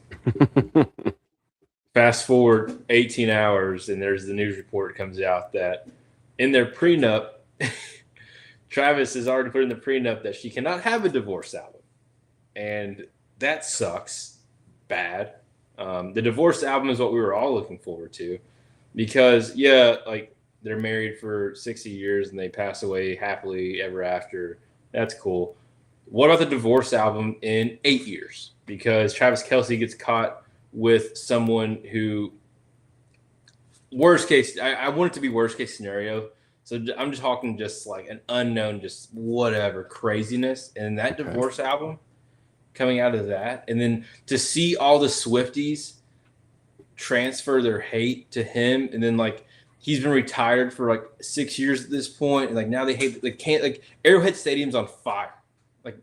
Fast forward 18 hours, and there's the news report comes out that in their prenup, Travis has already put in the prenup that she cannot have a divorce album. And that sucks bad. The divorce album is what we were all looking forward to because, they're married for 60 years and they pass away happily ever after. That's cool. What about the divorce album in 8 years? Because Travis Kelce gets caught with someone who, worst case, I want it to be worst case scenario. So I'm just talking just like an unknown, just whatever craziness. And that divorce album coming out of that. And then to see all the Swifties transfer their hate to him. And then he's been retired for 6 years at this point. And now they hate, Arrowhead Stadium's on fire.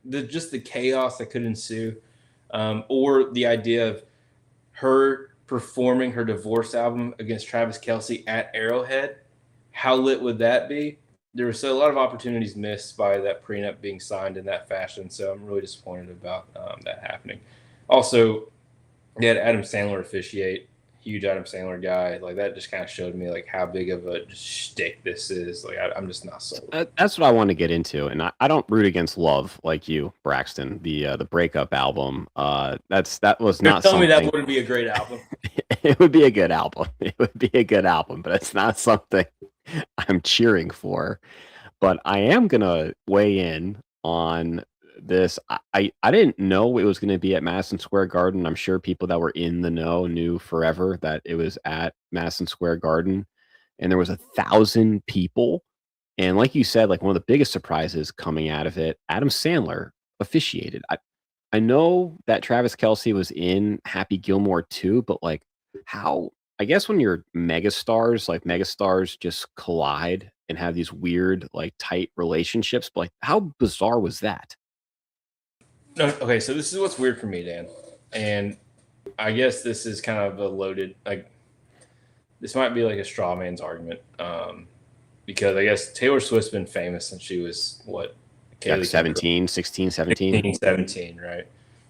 Just the chaos that could ensue, or the idea of her performing her divorce album against Travis Kelce at Arrowhead. How lit would that be? There was a lot of opportunities missed by that prenup being signed in that fashion. So I'm really disappointed about that happening. Also, they had Adam Sandler officiate. Huge Adam Sandler guy. That just kind of showed me how big of a shtick this is. I'm just not sold. That's what I want to get into, and I don't root against Love like you, Braxton. The breakup album. That was not. Tell me that wouldn't be a great album. It would be a good album. It would be a good album, but it's not something I'm cheering for. But I am gonna weigh in on this. I didn't know it was going to be at Madison Square Garden. I'm sure people that were in the know knew forever that it was at Madison Square Garden, and there was 1,000 people. And like you said, like one of the biggest surprises coming out of it, Adam Sandler officiated. I know that Travis Kelce was in Happy Gilmore too, but like how I guess when you're megastars, like megastars just collide and have these weird, like tight relationships. But like how bizarre was that? No, okay, so this is what's weird for me, Dan, and I guess this is kind of a loaded like this might be like a straw man's argument, because I guess Taylor Swift's been famous since she was what Like 17, 16, 17. 16, 17, right?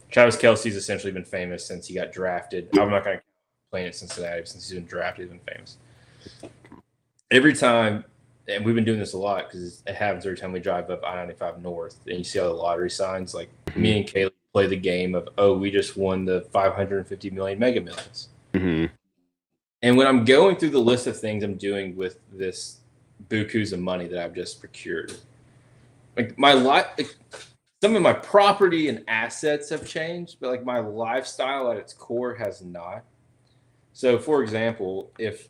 Travis Kelce's essentially been famous since he got drafted. I'm not going to play in Cincinnati since he's been drafted. He's been famous every time, and we've been doing this a lot because it happens every time we drive up I-95 North, and you see all the lottery signs. Like me and Kaylee play the game of, oh, we just won the 550 million Mega Millions. Mm-hmm. And when I'm going through the list of things I'm doing with this bukus of money that I've just procured, like my life, like some of my property and assets have changed, but like my lifestyle at its core has not. So, for example, if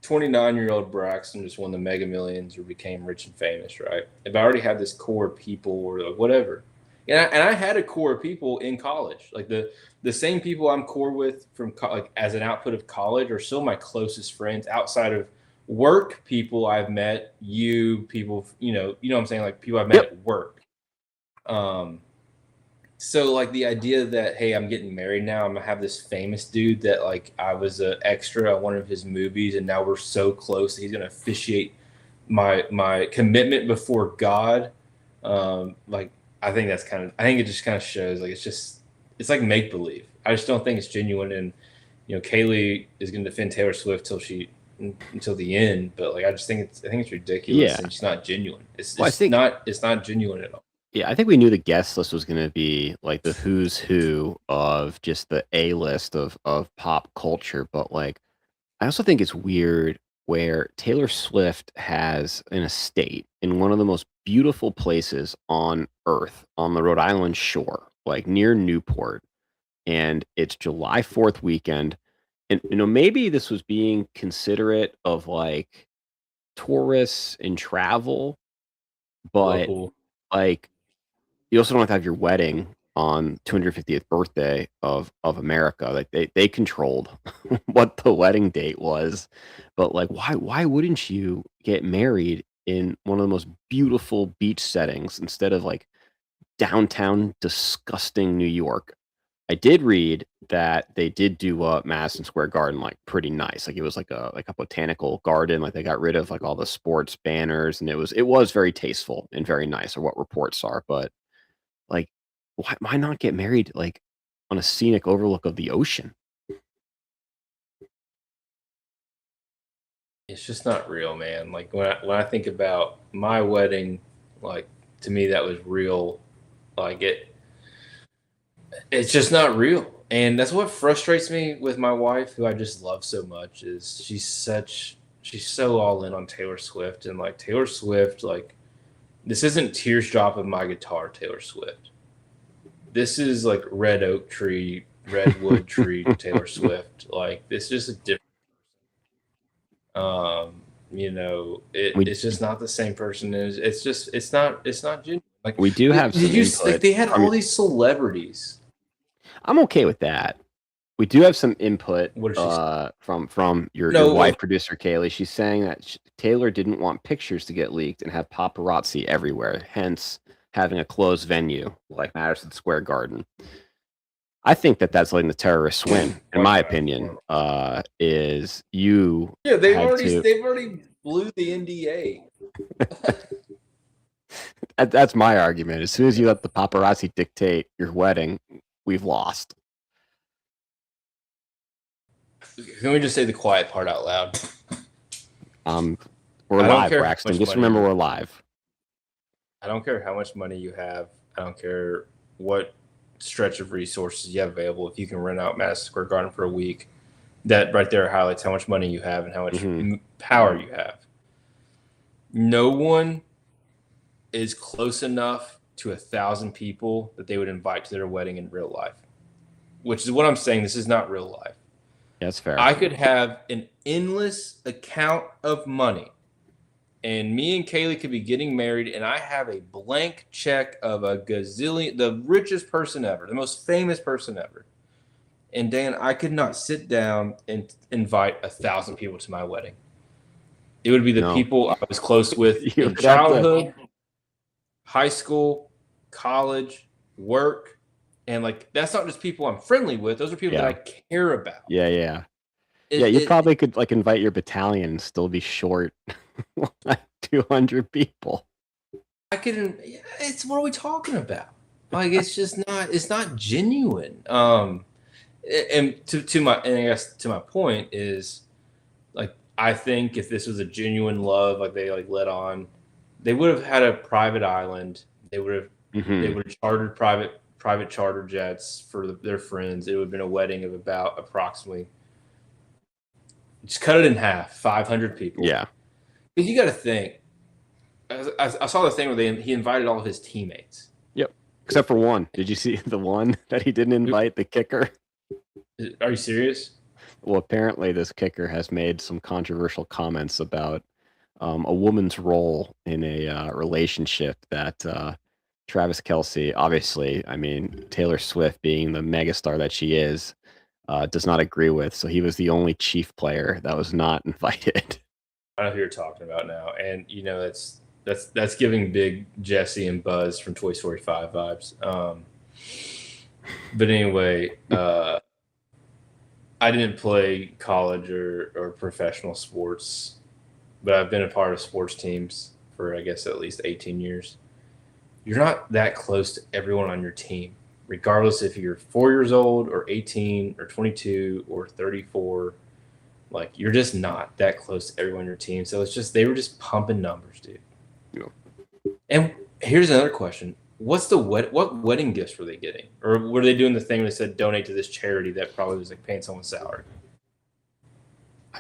29-year-old Braxton just won the Mega Millions or became rich and famous, right? If I already have this core of people or like whatever, and I had a core of people in college, like the same people I'm core with from like as an output of college are still my closest friends outside of work people I've met, people, you know what I'm saying? Like people I've met at work. So like the idea that, hey, I'm getting married now, I'm gonna have this famous dude that like I was an extra on one of his movies and now we're so close that he's gonna officiate my commitment before God. Like I think it just kind of shows like it's like make believe. I just don't think it's genuine, and Kaylee is gonna defend Taylor Swift until the end, but like I think it's ridiculous. Yeah. And it's not genuine. It's not genuine at all. Yeah, I think we knew the guest list was going to be like the who's who of just the A list of pop culture, but like I also think it's weird where Taylor Swift has an estate in one of the most beautiful places on earth on the Rhode Island shore, like near Newport, and it's July 4th weekend. And maybe this was being considerate of like tourists and travel, but Local. like you also don't have to have your wedding on 250th birthday of America. Like they controlled what the wedding date was, but like why wouldn't you get married in one of the most beautiful beach settings instead of like downtown disgusting New York? I did read that they did do Madison Square Garden like pretty nice. Like it was like a botanical garden. Like they got rid of like all the sports banners, and it was very tasteful and very nice, or what reports are. But like, why not get married like on a scenic overlook of the ocean? It's just not real, man. Like when I think about my wedding, like to me that was real. Like it's just not real. And that's what frustrates me with my wife, who I just love so much, is she's so all in on Taylor Swift. And like Taylor Swift, like this isn't Tears Drop of My Guitar Taylor Swift. This is like redwood tree Taylor Swift. Like this is just a different it's just not the same person. It's not genuine. Like We do have some like they had input. all these celebrities. I'm okay with that. We do have some input What is she from your wife, producer Kaylee. She's saying that Taylor didn't want pictures to get leaked and have paparazzi everywhere, hence having a closed venue like Madison Square Garden. I think that's letting the terrorists win, in my opinion. Is you? Yeah, they've already blew the NDA. That's my argument. As soon as you let the paparazzi dictate your wedding, we've lost. Can we just say the quiet part out loud? We're live, Braxton. Just remember we're live. I don't care how much money you have. I don't care what stretch of resources you have available. If you can rent out Madison Square Garden for a week, that right there highlights how much money you have and how much power you have. No one is close enough to 1,000 people that they would invite to their wedding in real life, which is what I'm saying. This is not real life. That's fair. I could have an endless account of money, and me and Kaylee could be getting married, and I have a blank check of a gazillion, the richest person ever, the most famous person ever. And Dan, I could not sit down and invite 1,000 people to my wedding. It would be the people I was close with in childhood, high school, college, work, and like that's not just people I'm friendly with. Those are people that I care about. Yeah. You probably could like invite your battalion and still be short like 200 people. I could. It's what are we talking about? Like it's just not. It's not genuine. And I guess to my point is, like I think if this was a genuine love, like they like let on, they would have had a private island. They would have they would have chartered private charter jets for their friends. It would have been a wedding of about approximately, just cut it in half, 500 people. Yeah, because you got to think. I saw the thing where he invited all of his teammates. Yep, except for one. Did you see the one that he didn't invite, the kicker? Are you serious? Well, apparently this kicker has made some controversial comments about a woman's role in a relationship that Travis Kelce, obviously, I mean, Taylor Swift being the megastar that she is, does not agree with. So he was the only Chief player that was not invited. I know who you're talking about now. And, you know, that's giving big Jesse and Buzz from Toy Story 5 vibes. But anyway, I didn't play college or professional sports, but I've been a part of sports teams for, I guess, at least 18 years. You're not that close to everyone on your team, regardless if you're 4 years old or 18 or 22 or 34. Like, you're just not that close to everyone on your team. So it's just, they were just pumping numbers, dude. Yeah. And here's another question. What wedding gifts were they getting? Or were they doing the thing that said donate to this charity that probably was like paying someone's salary?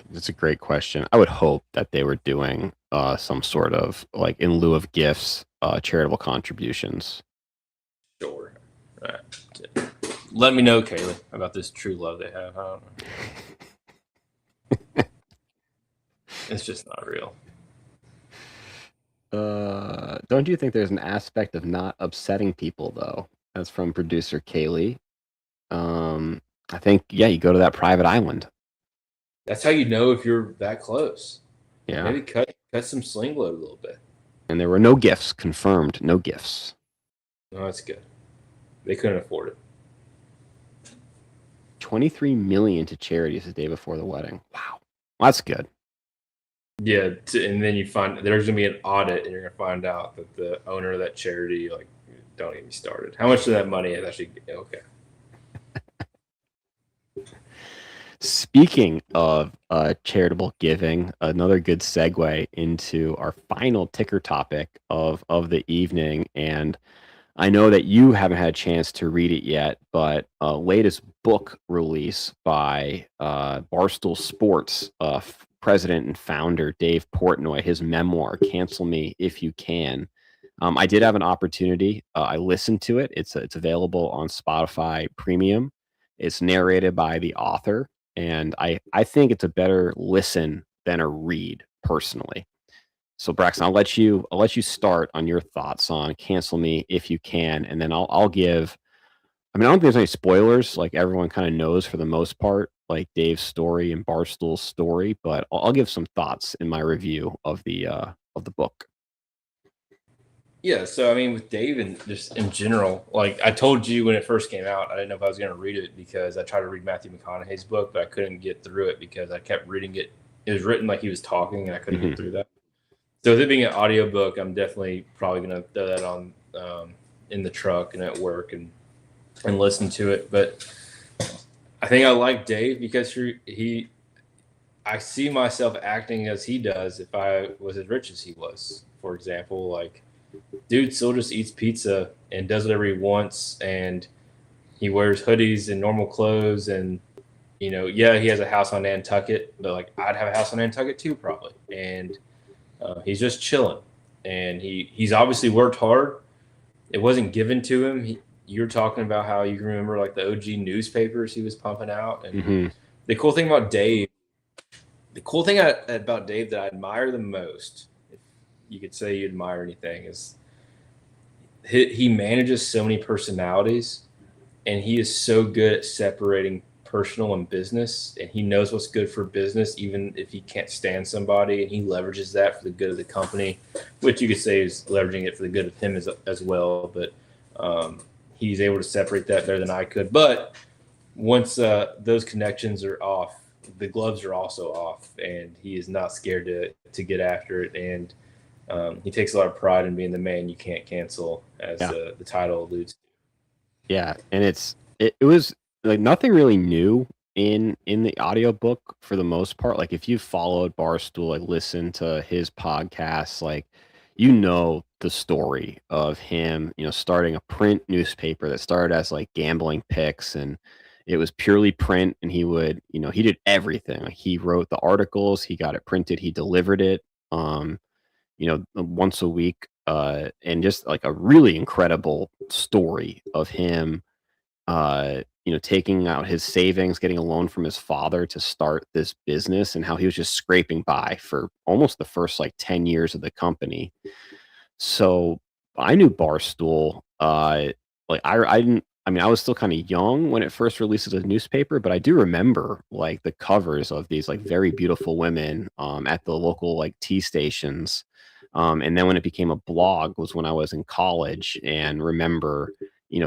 That's a great question. I would hope that they were doing some sort of, like, in lieu of gifts, charitable contributions. Sure. All right. Let me know, Kaylee, about this true love they have. I don't know. It's just not real. Don't you think there's an aspect of not upsetting people, though? That's from producer Kaylee. I think, you go to that private island. That's how you know if you're that close. Yeah. Maybe cut some sling load a little bit. And there were no gifts confirmed. No gifts. No, that's good. They couldn't afford it. $23 million to charities the day before the wedding. Wow, that's good. Yeah, and then you find there's gonna be an audit, and you're gonna find out that the owner of that charity, like, don't get me started. How much of that money is actually okay? Speaking of charitable giving, another good segue into our final ticker topic of the evening. And I know that you haven't had a chance to read it yet, but latest book release by Barstool Sports president and founder Dave Portnoy, his memoir, Cancel Me If You Can. I did have an opportunity. I listened to it. It's available on Spotify Premium. It's narrated by the author. And I think it's a better listen than a read, personally. So Braxton, I'll let you start on your thoughts on Cancel Me If You Can, and then I'll give. I mean, I don't think there's any spoilers. Like, everyone kind of knows for the most part, like Dave's story and Barstool's story, but I'll give some thoughts in my review of the book. Yeah, so I mean, with Dave and just in general, like I told you when it first came out, I didn't know if I was going to read it because I tried to read Matthew McConaughey's book, but I couldn't get through it because I kept reading it. It was written like he was talking, and I couldn't get through that. So with it being an audiobook, I'm definitely probably going to throw that on in the truck and at work and listen to it. But I think I like Dave because I see myself acting as he does if I was as rich as he was. For example, like, dude still just eats pizza and does whatever he wants, and he wears hoodies and normal clothes, and he has a house on Nantucket, but like I'd have a house on Nantucket too probably, and he's just chilling, and he's obviously worked hard, it wasn't given to him. You're talking about how you remember like the OG newspapers he was pumping out, and Hmm. the cool thing about Dave, about Dave that I admire the most, if you could say you admire anything, is he manages so many personalities, and he is so good at separating personal and business, and he knows what's good for business even if he can't stand somebody, and he leverages that for the good of the company, which you could say is leveraging it for the good of him as well. But um, he's able to separate that better than I could. But once those connections are off, the gloves are also off, and he is not scared to get after it. And he takes a lot of pride in being the man you can't cancel, as Yeah. the title alludes. Yeah, and it was like nothing really new in the audiobook for the most part. Like if you followed Barstool, like listen to his podcast, like you know the story of him, starting a print newspaper that started as like gambling picks, and it was purely print, and he did everything. Like he wrote the articles, he got it printed, he delivered it. Once a week, and just like a really incredible story of him, taking out his savings, getting a loan from his father to start this business, and how he was just scraping by for almost the first like 10 years of the company. So I knew Barstool. Like I didn't. I mean, I was still kind of young when it first released as a newspaper, but I do remember like the covers of these like very beautiful women at the local like tea stations. And then when it became a blog was when I was in college, and remember,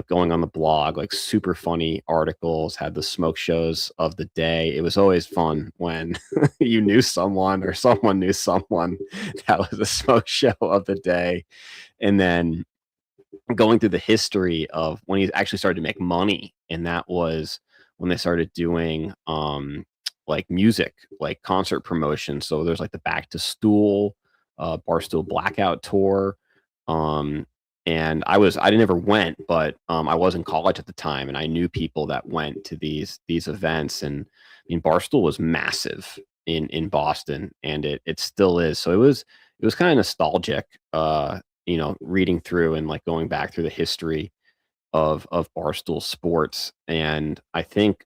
going on the blog, like super funny articles, had the smoke shows of the day. It was always fun when you knew someone or someone knew someone that was a smoke show of the day. And then going through the history of when he actually started to make money, and that was when they started doing like music, like concert promotion. So there's like the Back to Stool, Barstool Blackout tour. um and I never went, but I was in college at the time, and I knew people that went to these events. And I mean, Barstool was massive in Boston, and it still is. So it was kind of nostalgic, reading through and like going back through the history of Barstool Sports. And I think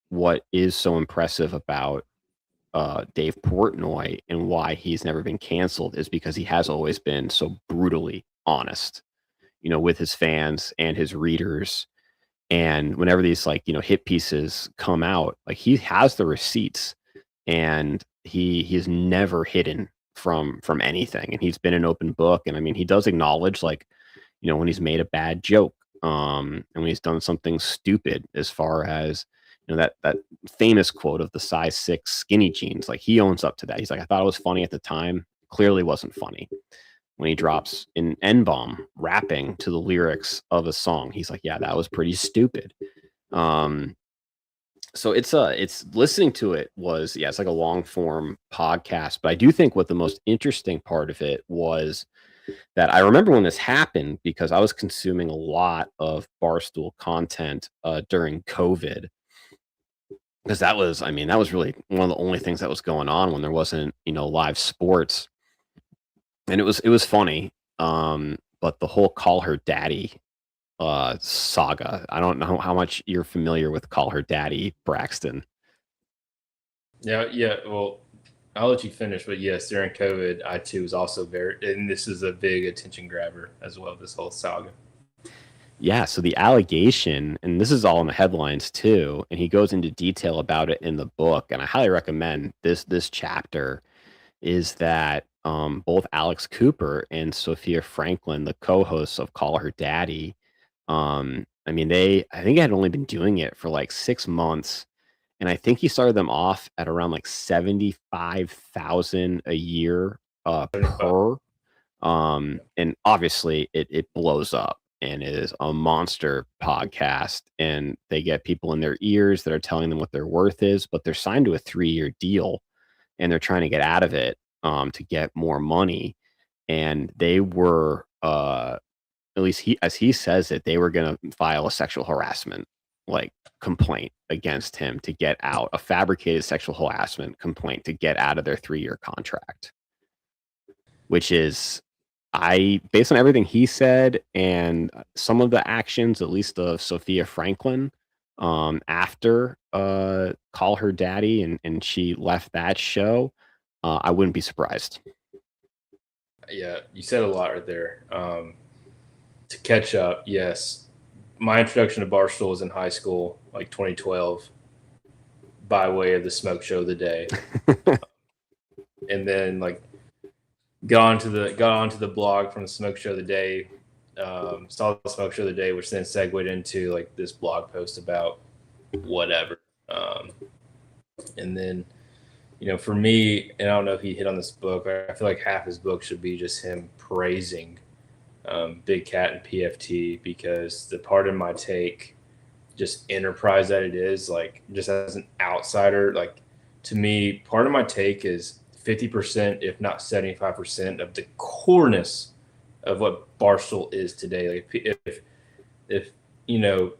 what is so impressive about Dave Portnoy and why he's never been canceled is because he has always been so brutally honest, with his fans and his readers. And whenever these like, hit pieces come out, like he has the receipts, and he's never hidden from anything. And he's been an open book. And I mean, he does acknowledge like, when he's made a bad joke, and when he's done something stupid, as far as, that famous quote of the size 6 skinny jeans. Like he owns up to that. He's like, I thought it was funny at the time. Clearly wasn't funny. When he drops in N-bomb rapping to the lyrics of a song, he's like, yeah, that was pretty stupid. Um, so it's listening to it was, yeah, it's like a long form podcast. But I do think what the most interesting part of it was that I remember when this happened, because I was consuming a lot of Barstool content during COVID, because that was really one of the only things that was going on when there wasn't, live sports. And it was funny. But the whole Call Her Daddy saga, I don't know how much you're familiar with Call Her Daddy, Braxton. Yeah, yeah. Well, I'll let you finish, but yes, during COVID, I too was also very, and this is a big attention grabber as well. This whole saga. Yeah, so the allegation, and this is all in the headlines too, and he goes into detail about it in the book, and I highly recommend this chapter, is that both Alex Cooper and Sophia Franklin, the co-hosts of Call Her Daddy, I mean, I think they had only been doing it for like 6 months, and I think he started them off at around like 75,000 a year 75. per. And obviously it blows up and is a monster podcast, and they get people in their ears that are telling them what their worth is, but they're signed to a 3-year deal, and they're trying to get out of it to get more money. And they were at least as he says it, they were going to file a sexual harassment like complaint against him to get out, a fabricated sexual harassment complaint to get out of their 3-year contract, which is based on everything he said and some of the actions, at least of Sophia Franklin, after Call Her Daddy and she left that show, I wouldn't be surprised. Yeah, you said a lot right there. To catch up, yes, my introduction to Barstool was in high school, like 2012, by way of the Smoke Show of the Day, and then like got onto the blog from the Smoke Show of the Day. Saw the Smoke Show of the Day, which then segued into like this blog post about whatever. And then, for me, and I don't know if he hit on this book, I feel like half his book should be just him praising Big Cat and PFT, because the part of my take, just enterprise that it is, like just as an outsider, like to me, part of my take is 50%, if not 75%, of the coreness of what Barstool is today. Like if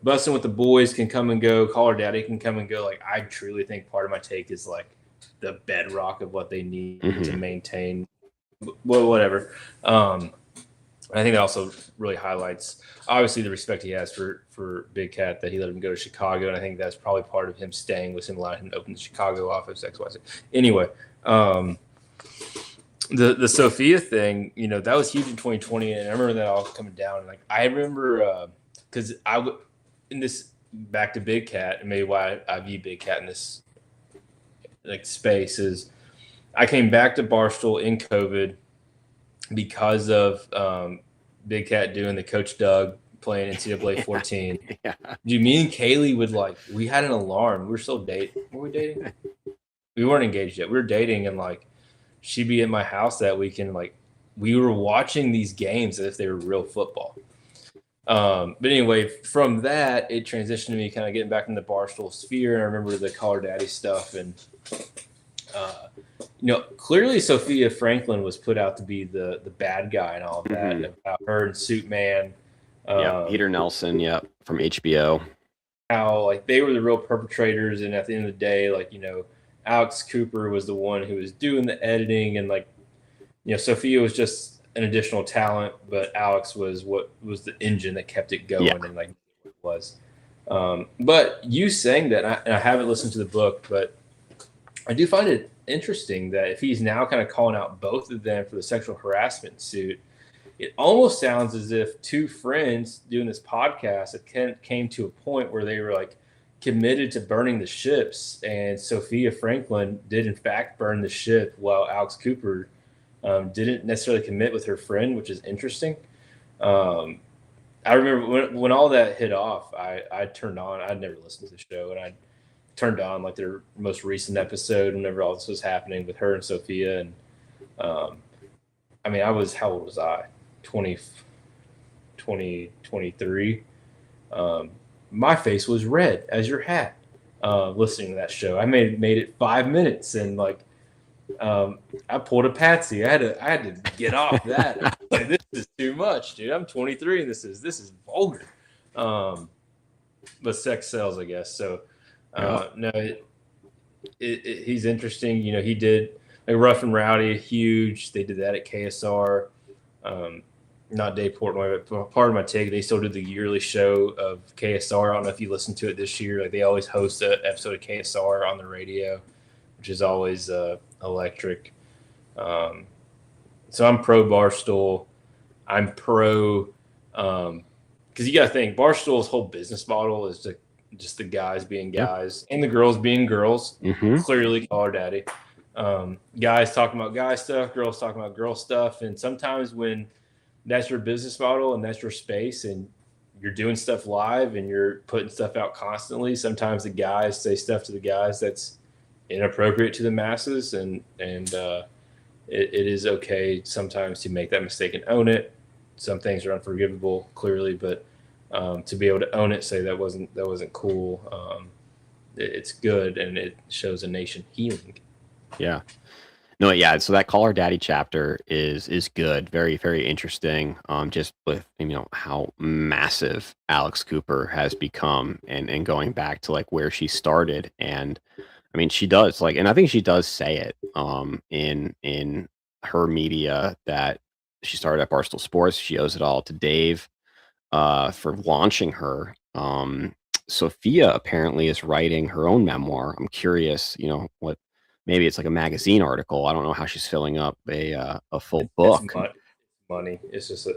Busting with the Boys can come and go, Call Her Daddy can come and go. Like I truly think part of my take is like the bedrock of what they need to maintain. Well, whatever. I think that also really highlights, obviously, the respect he has for Big Cat, that he let him go to Chicago, and I think that's probably part of him staying, was him allowing him to open the Chicago office, XYZ. Anyway, the Sophia thing, that was huge in 2020, and I remember that all coming down. Like I remember, because in this, back to Big Cat, and maybe why I view Big Cat in this like space is, I came back to Barstool in COVID because of Big Cat doing the Coach Doug playing NCAA 14. Yeah. Dude, me and Kaylee we had an alarm. We were still dating. Were we dating? We weren't engaged yet. We were dating, and like she'd be at my house that weekend. Like we were watching these games as if they were real football. But anyway, from that, it transitioned to me kind of getting back in the Barstool sphere. And I remember the Call Her Daddy stuff, and clearly Sophia Franklin was put out to be the bad guy and all of that, about her and Suit Man. Peter Nelson, from HBO. How like they were the real perpetrators, and at the end of the day, like Alex Cooper was the one who was doing the editing, and like Sophia was just an additional talent, but Alex was what was the engine that kept it going, and like it was. But you saying that, and I haven't listened to the book, but I do find it interesting that if he's now kind of calling out both of them for the sexual harassment suit, it almost sounds as if two friends doing this podcast came to a point where they were like committed to burning the ships, and Sophia Franklin did in fact burn the ship, while Alex Cooper didn't necessarily commit with her friend, which is interesting. I remember when all that hit off, I turned on. I'd never listened to the show, and I turned on like their most recent episode whenever all this was happening with her and Sophia. And how old was I? 23. My face was red as your hat listening to that show. I made it 5 minutes, and like I pulled a Patsy. I had to get off that. Like, this is too much, dude. I'm 23 and this is vulgar. But sex sells, I guess. So no, he's interesting. He did like Rough and Rowdy, huge. They did that at KSR. Not Dave Portnoy, but part of my take, they still do the yearly show of KSR. I don't know if you listened to it this year. Like they always host an episode of KSR on the radio, which is always electric. So I'm pro Barstool. I'm pro, because you got to think Barstool's whole business model is just the guys being guys and the girls being girls. Clearly, Call Her Daddy. Guys talking about guy stuff, girls talking about girl stuff, and sometimes when that's your business model and that's your space, and you're doing stuff live and you're putting stuff out constantly, sometimes the guys say stuff to the guys that's inappropriate to the masses, and it is okay sometimes to make that mistake and own it. Some things are unforgivable, clearly, but to be able to own it, say that wasn't cool, it's good, and it shows a nation healing. Yeah. No, yeah. So that Call Her Daddy chapter is good. Very, very interesting. Just with how massive Alex Cooper has become, and going back to like where she started. And I mean, she does like, and I think she does say it in her media that she started at Barstool Sports. She owes it all to Dave for launching her. Sophia apparently is writing her own memoir. I'm curious, what maybe it's like a magazine article. I don't know how she's filling up a full It's book. money. It's just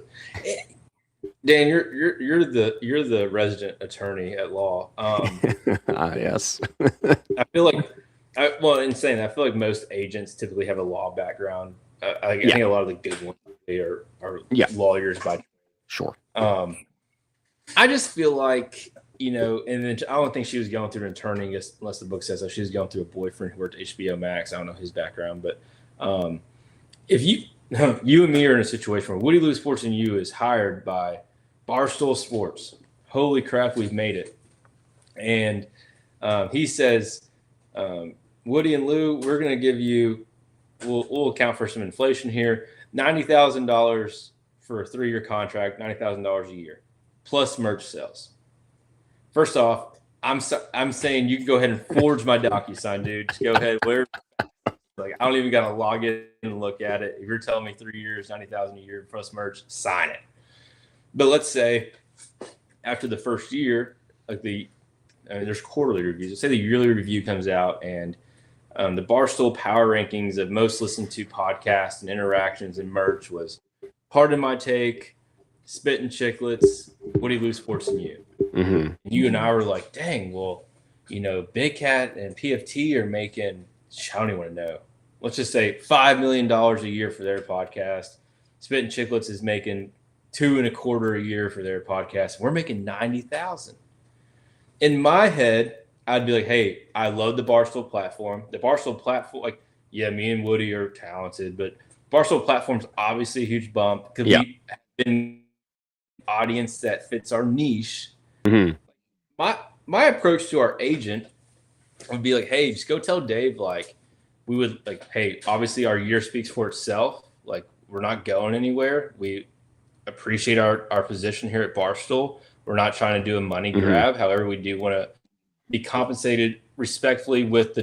Dan, you're the resident attorney at law. Yes. I feel like, in saying that, I feel like most agents typically have a law background. I think a lot of the good ones are lawyers by. Sure. I just feel like, and then I don't think she was going through an attorney unless the book says so. She was going through a boyfriend who worked at HBO Max. I don't know his background, but if you and me are in a situation where Woody Lou Sports and You is hired by Barstool Sports, holy crap, we've made it. And he says, Woody and Lou, we're going to give you, we'll account for some inflation here, $90,000 for a 3-year contract, $90,000 a year, plus merch sales. First off, I'm saying you can go ahead and forge my DocuSign, dude. Just go ahead. Like, I don't even got to log in and look at it. If you're telling me 3 years, $90,000 a year plus merch, sign it. But let's say after the first year, there's quarterly reviews. Let's say the yearly review comes out, and the Barstool Power Rankings of most listened to podcasts and interactions and merch was Pardon My Take, Spit and Chicklets, Woody Lou Sports and You. Mm-hmm. You and I were like, dang, well, Big Cat and PFT are making, I don't even want to know. Let's just say $5 million a year for their podcast. Spit and Chicklets is making $2.25 a year for their podcast. We're making $90,000. In my head, I'd be like, hey, I love the Barstool platform. The Barstool platform, me and Woody are talented, but Barstool platform's obviously a huge bump because we have been an audience that fits our niche. Mm-hmm. My approach to our agent would be like, hey, just go tell Dave, we would hey, obviously our year speaks for itself. We're not going anywhere. We appreciate our position here at Barstool. We're not trying to do a money grab. Mm-hmm. However, we do want to be compensated respectfully with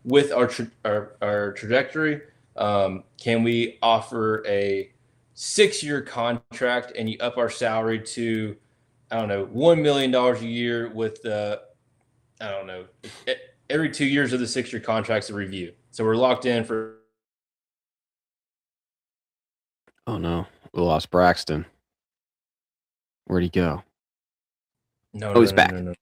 with our trajectory. Can we offer a 6-year contract and you up our salary to, I don't know, $1 million a year with every 2 years of the 6-year contract's a review. So we're locked in for. Oh no, we lost Braxton. Where'd he go? He's back. No.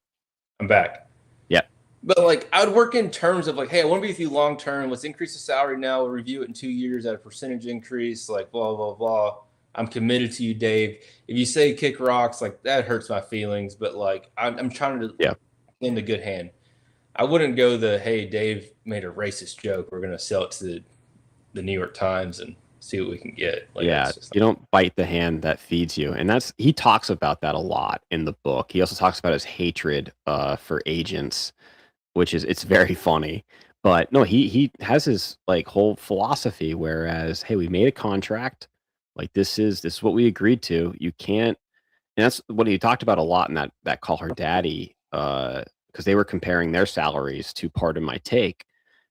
I'm back. Yeah. But I would work in terms of hey, I want to be with you long term. Let's increase the salary now. We'll review it in 2 years at a percentage increase. Blah blah blah. I'm committed to you, Dave. If you say kick rocks, that hurts my feelings. But I'm trying to in the good hand. I wouldn't go hey, Dave made a racist joke. We're gonna sell it to the New York Times and see what we can get. You don't bite the hand that feeds you. And he talks about that a lot in the book. He also talks about his hatred for agents, it's very funny. But no, he has his whole philosophy, whereas, hey, we made a contract. This is what we agreed to. You can't, and that's what he talked about a lot in that Call Her Daddy, because they were comparing their salaries to Pardon My Take.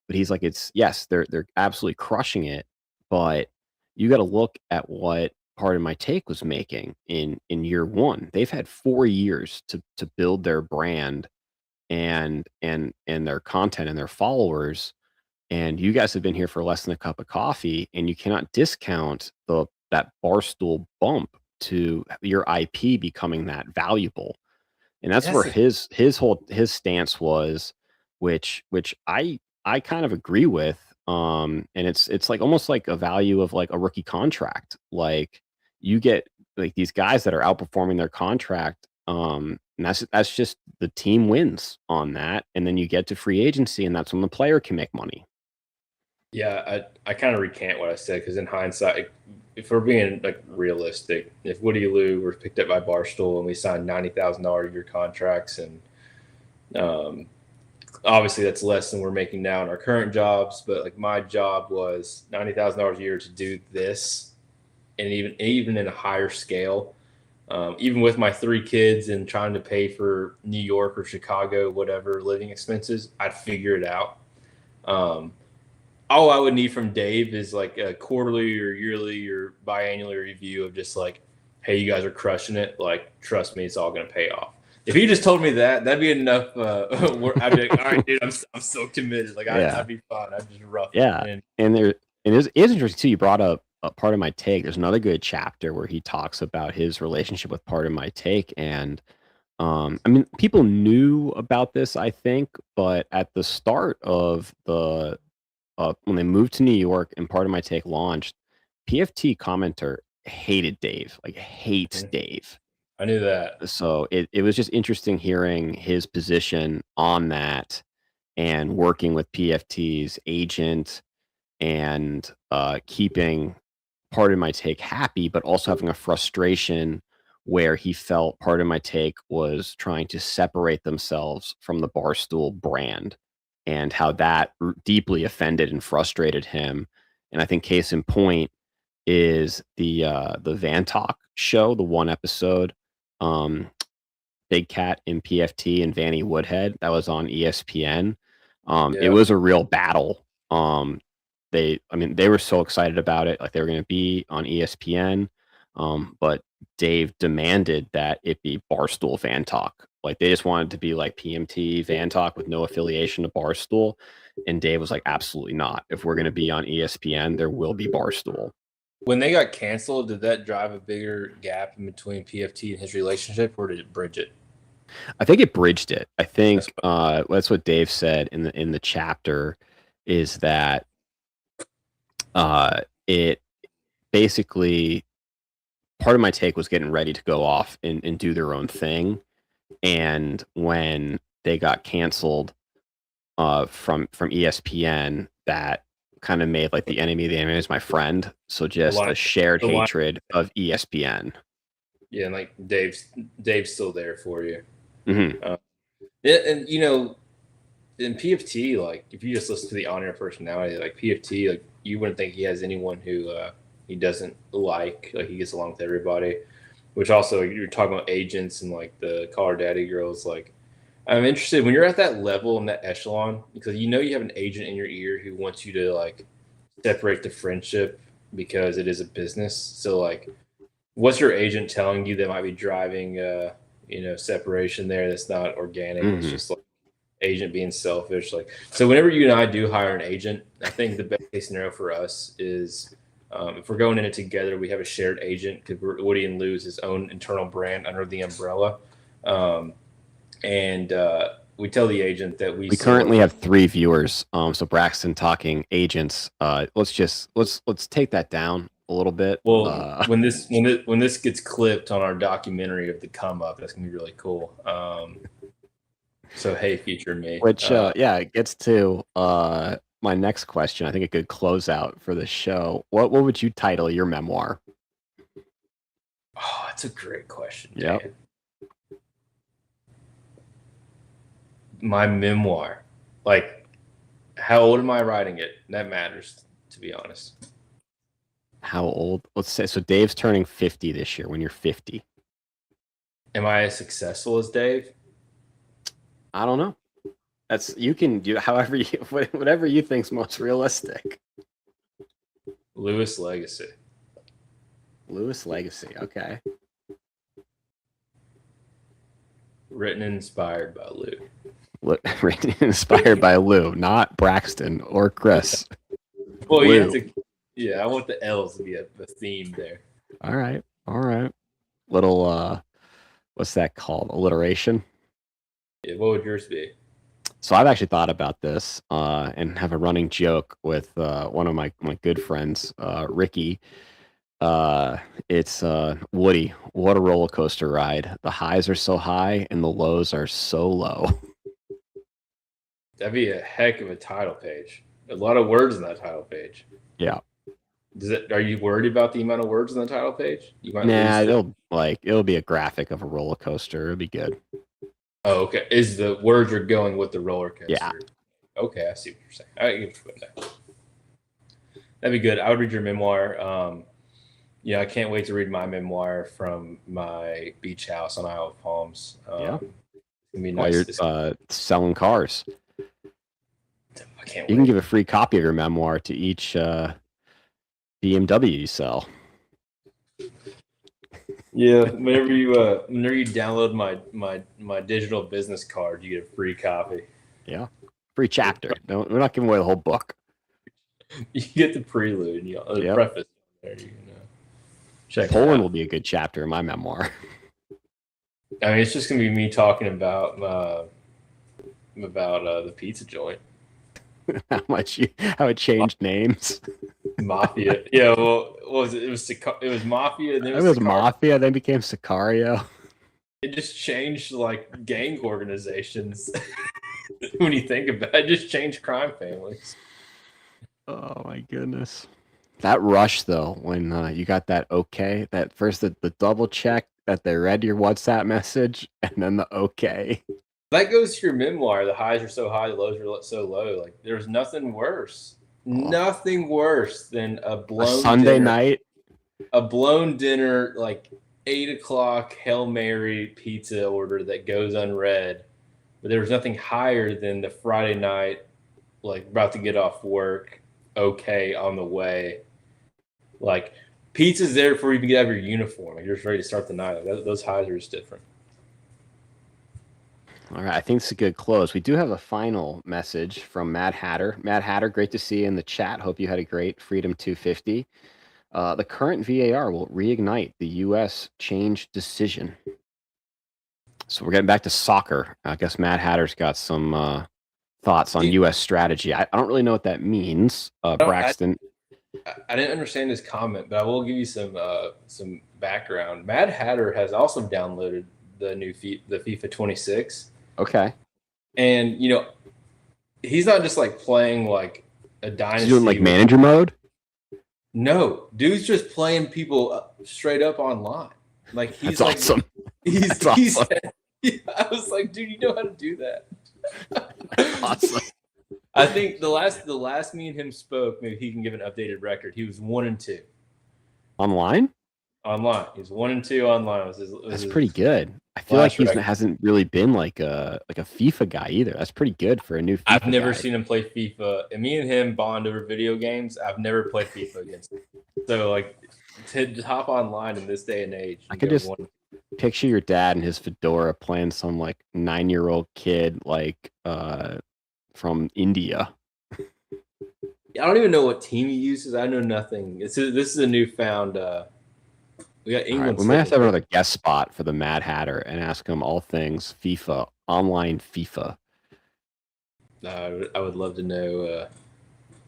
But he's like, they're absolutely crushing it, but you got to look at what Pardon My Take was making in year one. They've had 4 years to build their brand and their content and their followers. And you guys have been here for less than a cup of coffee, and you cannot discount that Barstool bump to your IP becoming that valuable. And that's where his stance was, which I kind of agree with. And it's almost like a value of a rookie contract. You get these guys that are outperforming their contract. And that's just the team wins on that. And then you get to free agency, and that's when the player can make money. Yeah, I kind of recant what I said, because in hindsight, if we're being realistic, if Woody Lou were picked up by Barstool and we signed $90,000 a year contracts, and obviously that's less than we're making now in our current jobs, but my job was $90,000 a year to do this, and even in a higher scale, even with my 3 kids and trying to pay for New York or Chicago, whatever living expenses, I'd figure it out. all I would need from Dave is like a quarterly or yearly or biannual review of just like, hey, you guys are crushing it. Like, trust me, it's all going to pay off. If he just told me that, that'd be enough. I'd be like, all right, dude, I'm so committed. Like, I'd be fine. I'd just rough Yeah. it. And it is interesting too. You brought up a Part of My Take. There's another good chapter where he talks about his relationship with Part of My Take. And I mean, people knew about this, I think, but at the start of the when they moved to New York and Part of My Take launched, PFT commenter hated Dave, like hates Dave. I knew that. So it was just interesting hearing his position on that and working with PFT's agent and keeping Part of My Take happy, but also having a frustration where he felt Part of My Take was trying to separate themselves from the Barstool brand and how that deeply offended and frustrated him. And I think case in point is the Van Talk show, the one episode, Big Cat in PFT and Vanny Woodhead that was on ESPN. It was a real battle. They were so excited about it, like they were going to be on ESPN. But Dave demanded that it be Barstool Van Talk. Like they just wanted to be like PMT Van Talk with no affiliation to Barstool. And Dave was like, absolutely not. If we're going to be on ESPN, there will be Barstool. When they got canceled, did that drive a bigger gap in between PFT and his relationship, or did it bridge it? I think it bridged it. I think that's what Dave said in the chapter, is that it basically, Part of My Take was getting ready to go off and do their own thing. And when they got canceled from ESPN, that kind of made like the enemy is my friend. So just a shared hatred of ESPN. Yeah, and like Dave's still there for you. Mm-hmm. And you know, in PFT, like if you just listen to the on-air personality, like PFT, like you wouldn't think he has anyone who he doesn't like he gets along with everybody. Which also, you're talking about agents and like the Caller Daddy girls. Like, I'm interested when you're at that level and that echelon, because you know you have an agent in your ear who wants you to like separate the friendship because it is a business. So like, what's your agent telling you that might be driving separation there that's not organic? Mm-hmm. It's just like agent being selfish. Like, so whenever you and I do hire an agent, I think the best case scenario for us is if we're going in it together, we have a shared agent, because Woody and Lou's his own internal brand under the umbrella. And we tell the agent that we currently have 3 viewers. So Braxton talking agents. Let's take that down a little bit. Well, when this gets clipped on our documentary of the come up, that's gonna be really cool. So hey, feature me. Which it gets to my next question. I think a good closeout for the show. What would you title your memoir? Oh, that's a great question. Yeah. My memoir. Like, how old am I writing it? That matters, to be honest. How old? Let's say, so Dave's turning 50 this year. When you're 50. Am I as successful as Dave? I don't know. You can do whatever you think's most realistic. Lewis Legacy. Lewis Legacy. Okay. Written and inspired by Lou. Written and inspired by Lou, not Braxton or Chris. Well, I want the L's to be a theme there. All right. Little what's that called? Alliteration. Yeah, what would yours be? So I've actually thought about this and have a running joke with one of my good friends, Ricky. It's Woody. What a roller coaster ride. The highs are so high and the lows are so low. That'd be a heck of a title page. A lot of words in that title page. Yeah. Are you worried about the amount of words in the title page? It'll be a graphic of a roller coaster. It'll be good. Oh, okay. Is the words are going with the roller coaster? Yeah. Okay, I see what you're saying. All right, that'd be good. I would read your memoir. I can't wait to read my memoir from my beach house on Isle of Palms. Yeah. It'd be nice. While you're selling cars. I can't You wait. can give a free copy of your memoir to each BMW you sell. Yeah, whenever you download my digital business card, you get a free copy. Yeah, free chapter. No, we're not giving away the whole book. You get the prelude, the Yep. preface. There you can check it Poland out. will be a good chapter in my memoir. I mean, it's just gonna be me talking about the pizza joint. How it changed names. Mafia. Yeah, well, what was it? It was Mafia, and then It was Sicario. Mafia, then became Sicario. It just changed like gang organizations. When you think about it, just changed crime families. Oh my goodness. That rush though, when you got that okay, that first the double check that they read your WhatsApp message, and then the okay. That goes to your memoir. The highs are so high, the lows are so low. Like there's nothing worse. Nothing worse than a A Sunday night. A blown dinner, like 8 o'clock Hail Mary pizza order that goes unread. But there was nothing higher than the Friday night, like about to get off work, okay, on the way. Like pizza's there before you even get out of your uniform. Like you're just ready to start the night. Like those highs are just different. All right, I think it's a good close. We do have a final message from Mad Hatter. Mad Hatter, great to see you in the chat. Hope you had a great Freedom 250. The current VAR will reignite the U.S. change decision. So we're getting back to soccer. I guess Mad Hatter's got some thoughts on U.S. strategy. I don't really know what that means, Braxton. I didn't understand his comment, but I will give you some background. Mad Hatter has also downloaded the new the FIFA 26. Okay. And he's not just like playing like a dynasty. He's doing like manager mode? No, dude's just playing people straight up online. Like he's That's awesome. He's awesome. I was like, dude, you know how to do that. Awesome. I think the last me and him spoke, maybe he can give an updated record. He was 1-2 online. He was 1-2 online. That's pretty good. I feel like he hasn't really been like a FIFA guy either. That's pretty good for a new FIFA I've never guy. seen him play FIFA. And me and him bond over video games. I've never played FIFA against him. So like to hop online in this day and age. I could just picture your dad and his fedora playing some like 9-year-old kid like from India. I don't even know what team he uses. I know nothing. This is a newfound we got England. Right, we might have to have another guest spot for the Mad Hatter and ask him all things FIFA, online FIFA. I would love to know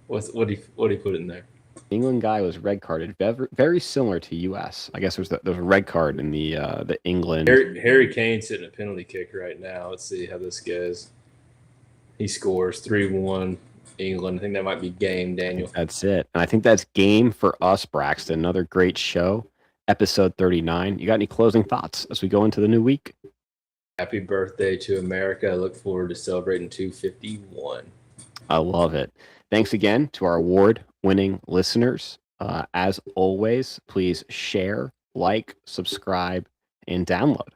what he put in there. England guy was red carded, very similar to U.S. I guess there's a red card in the England. Harry Kane's hitting a penalty kick right now. Let's see how this goes. He scores 3-1 England. I think that might be game, Daniel. That's it. And I think that's game for us, Braxton. Another great show. Episode 39. You got any closing thoughts as we go into the new week? Happy birthday to America. I look forward to celebrating 251. I love it. Thanks again to our award-winning listeners. As always, please share, like, subscribe, and download.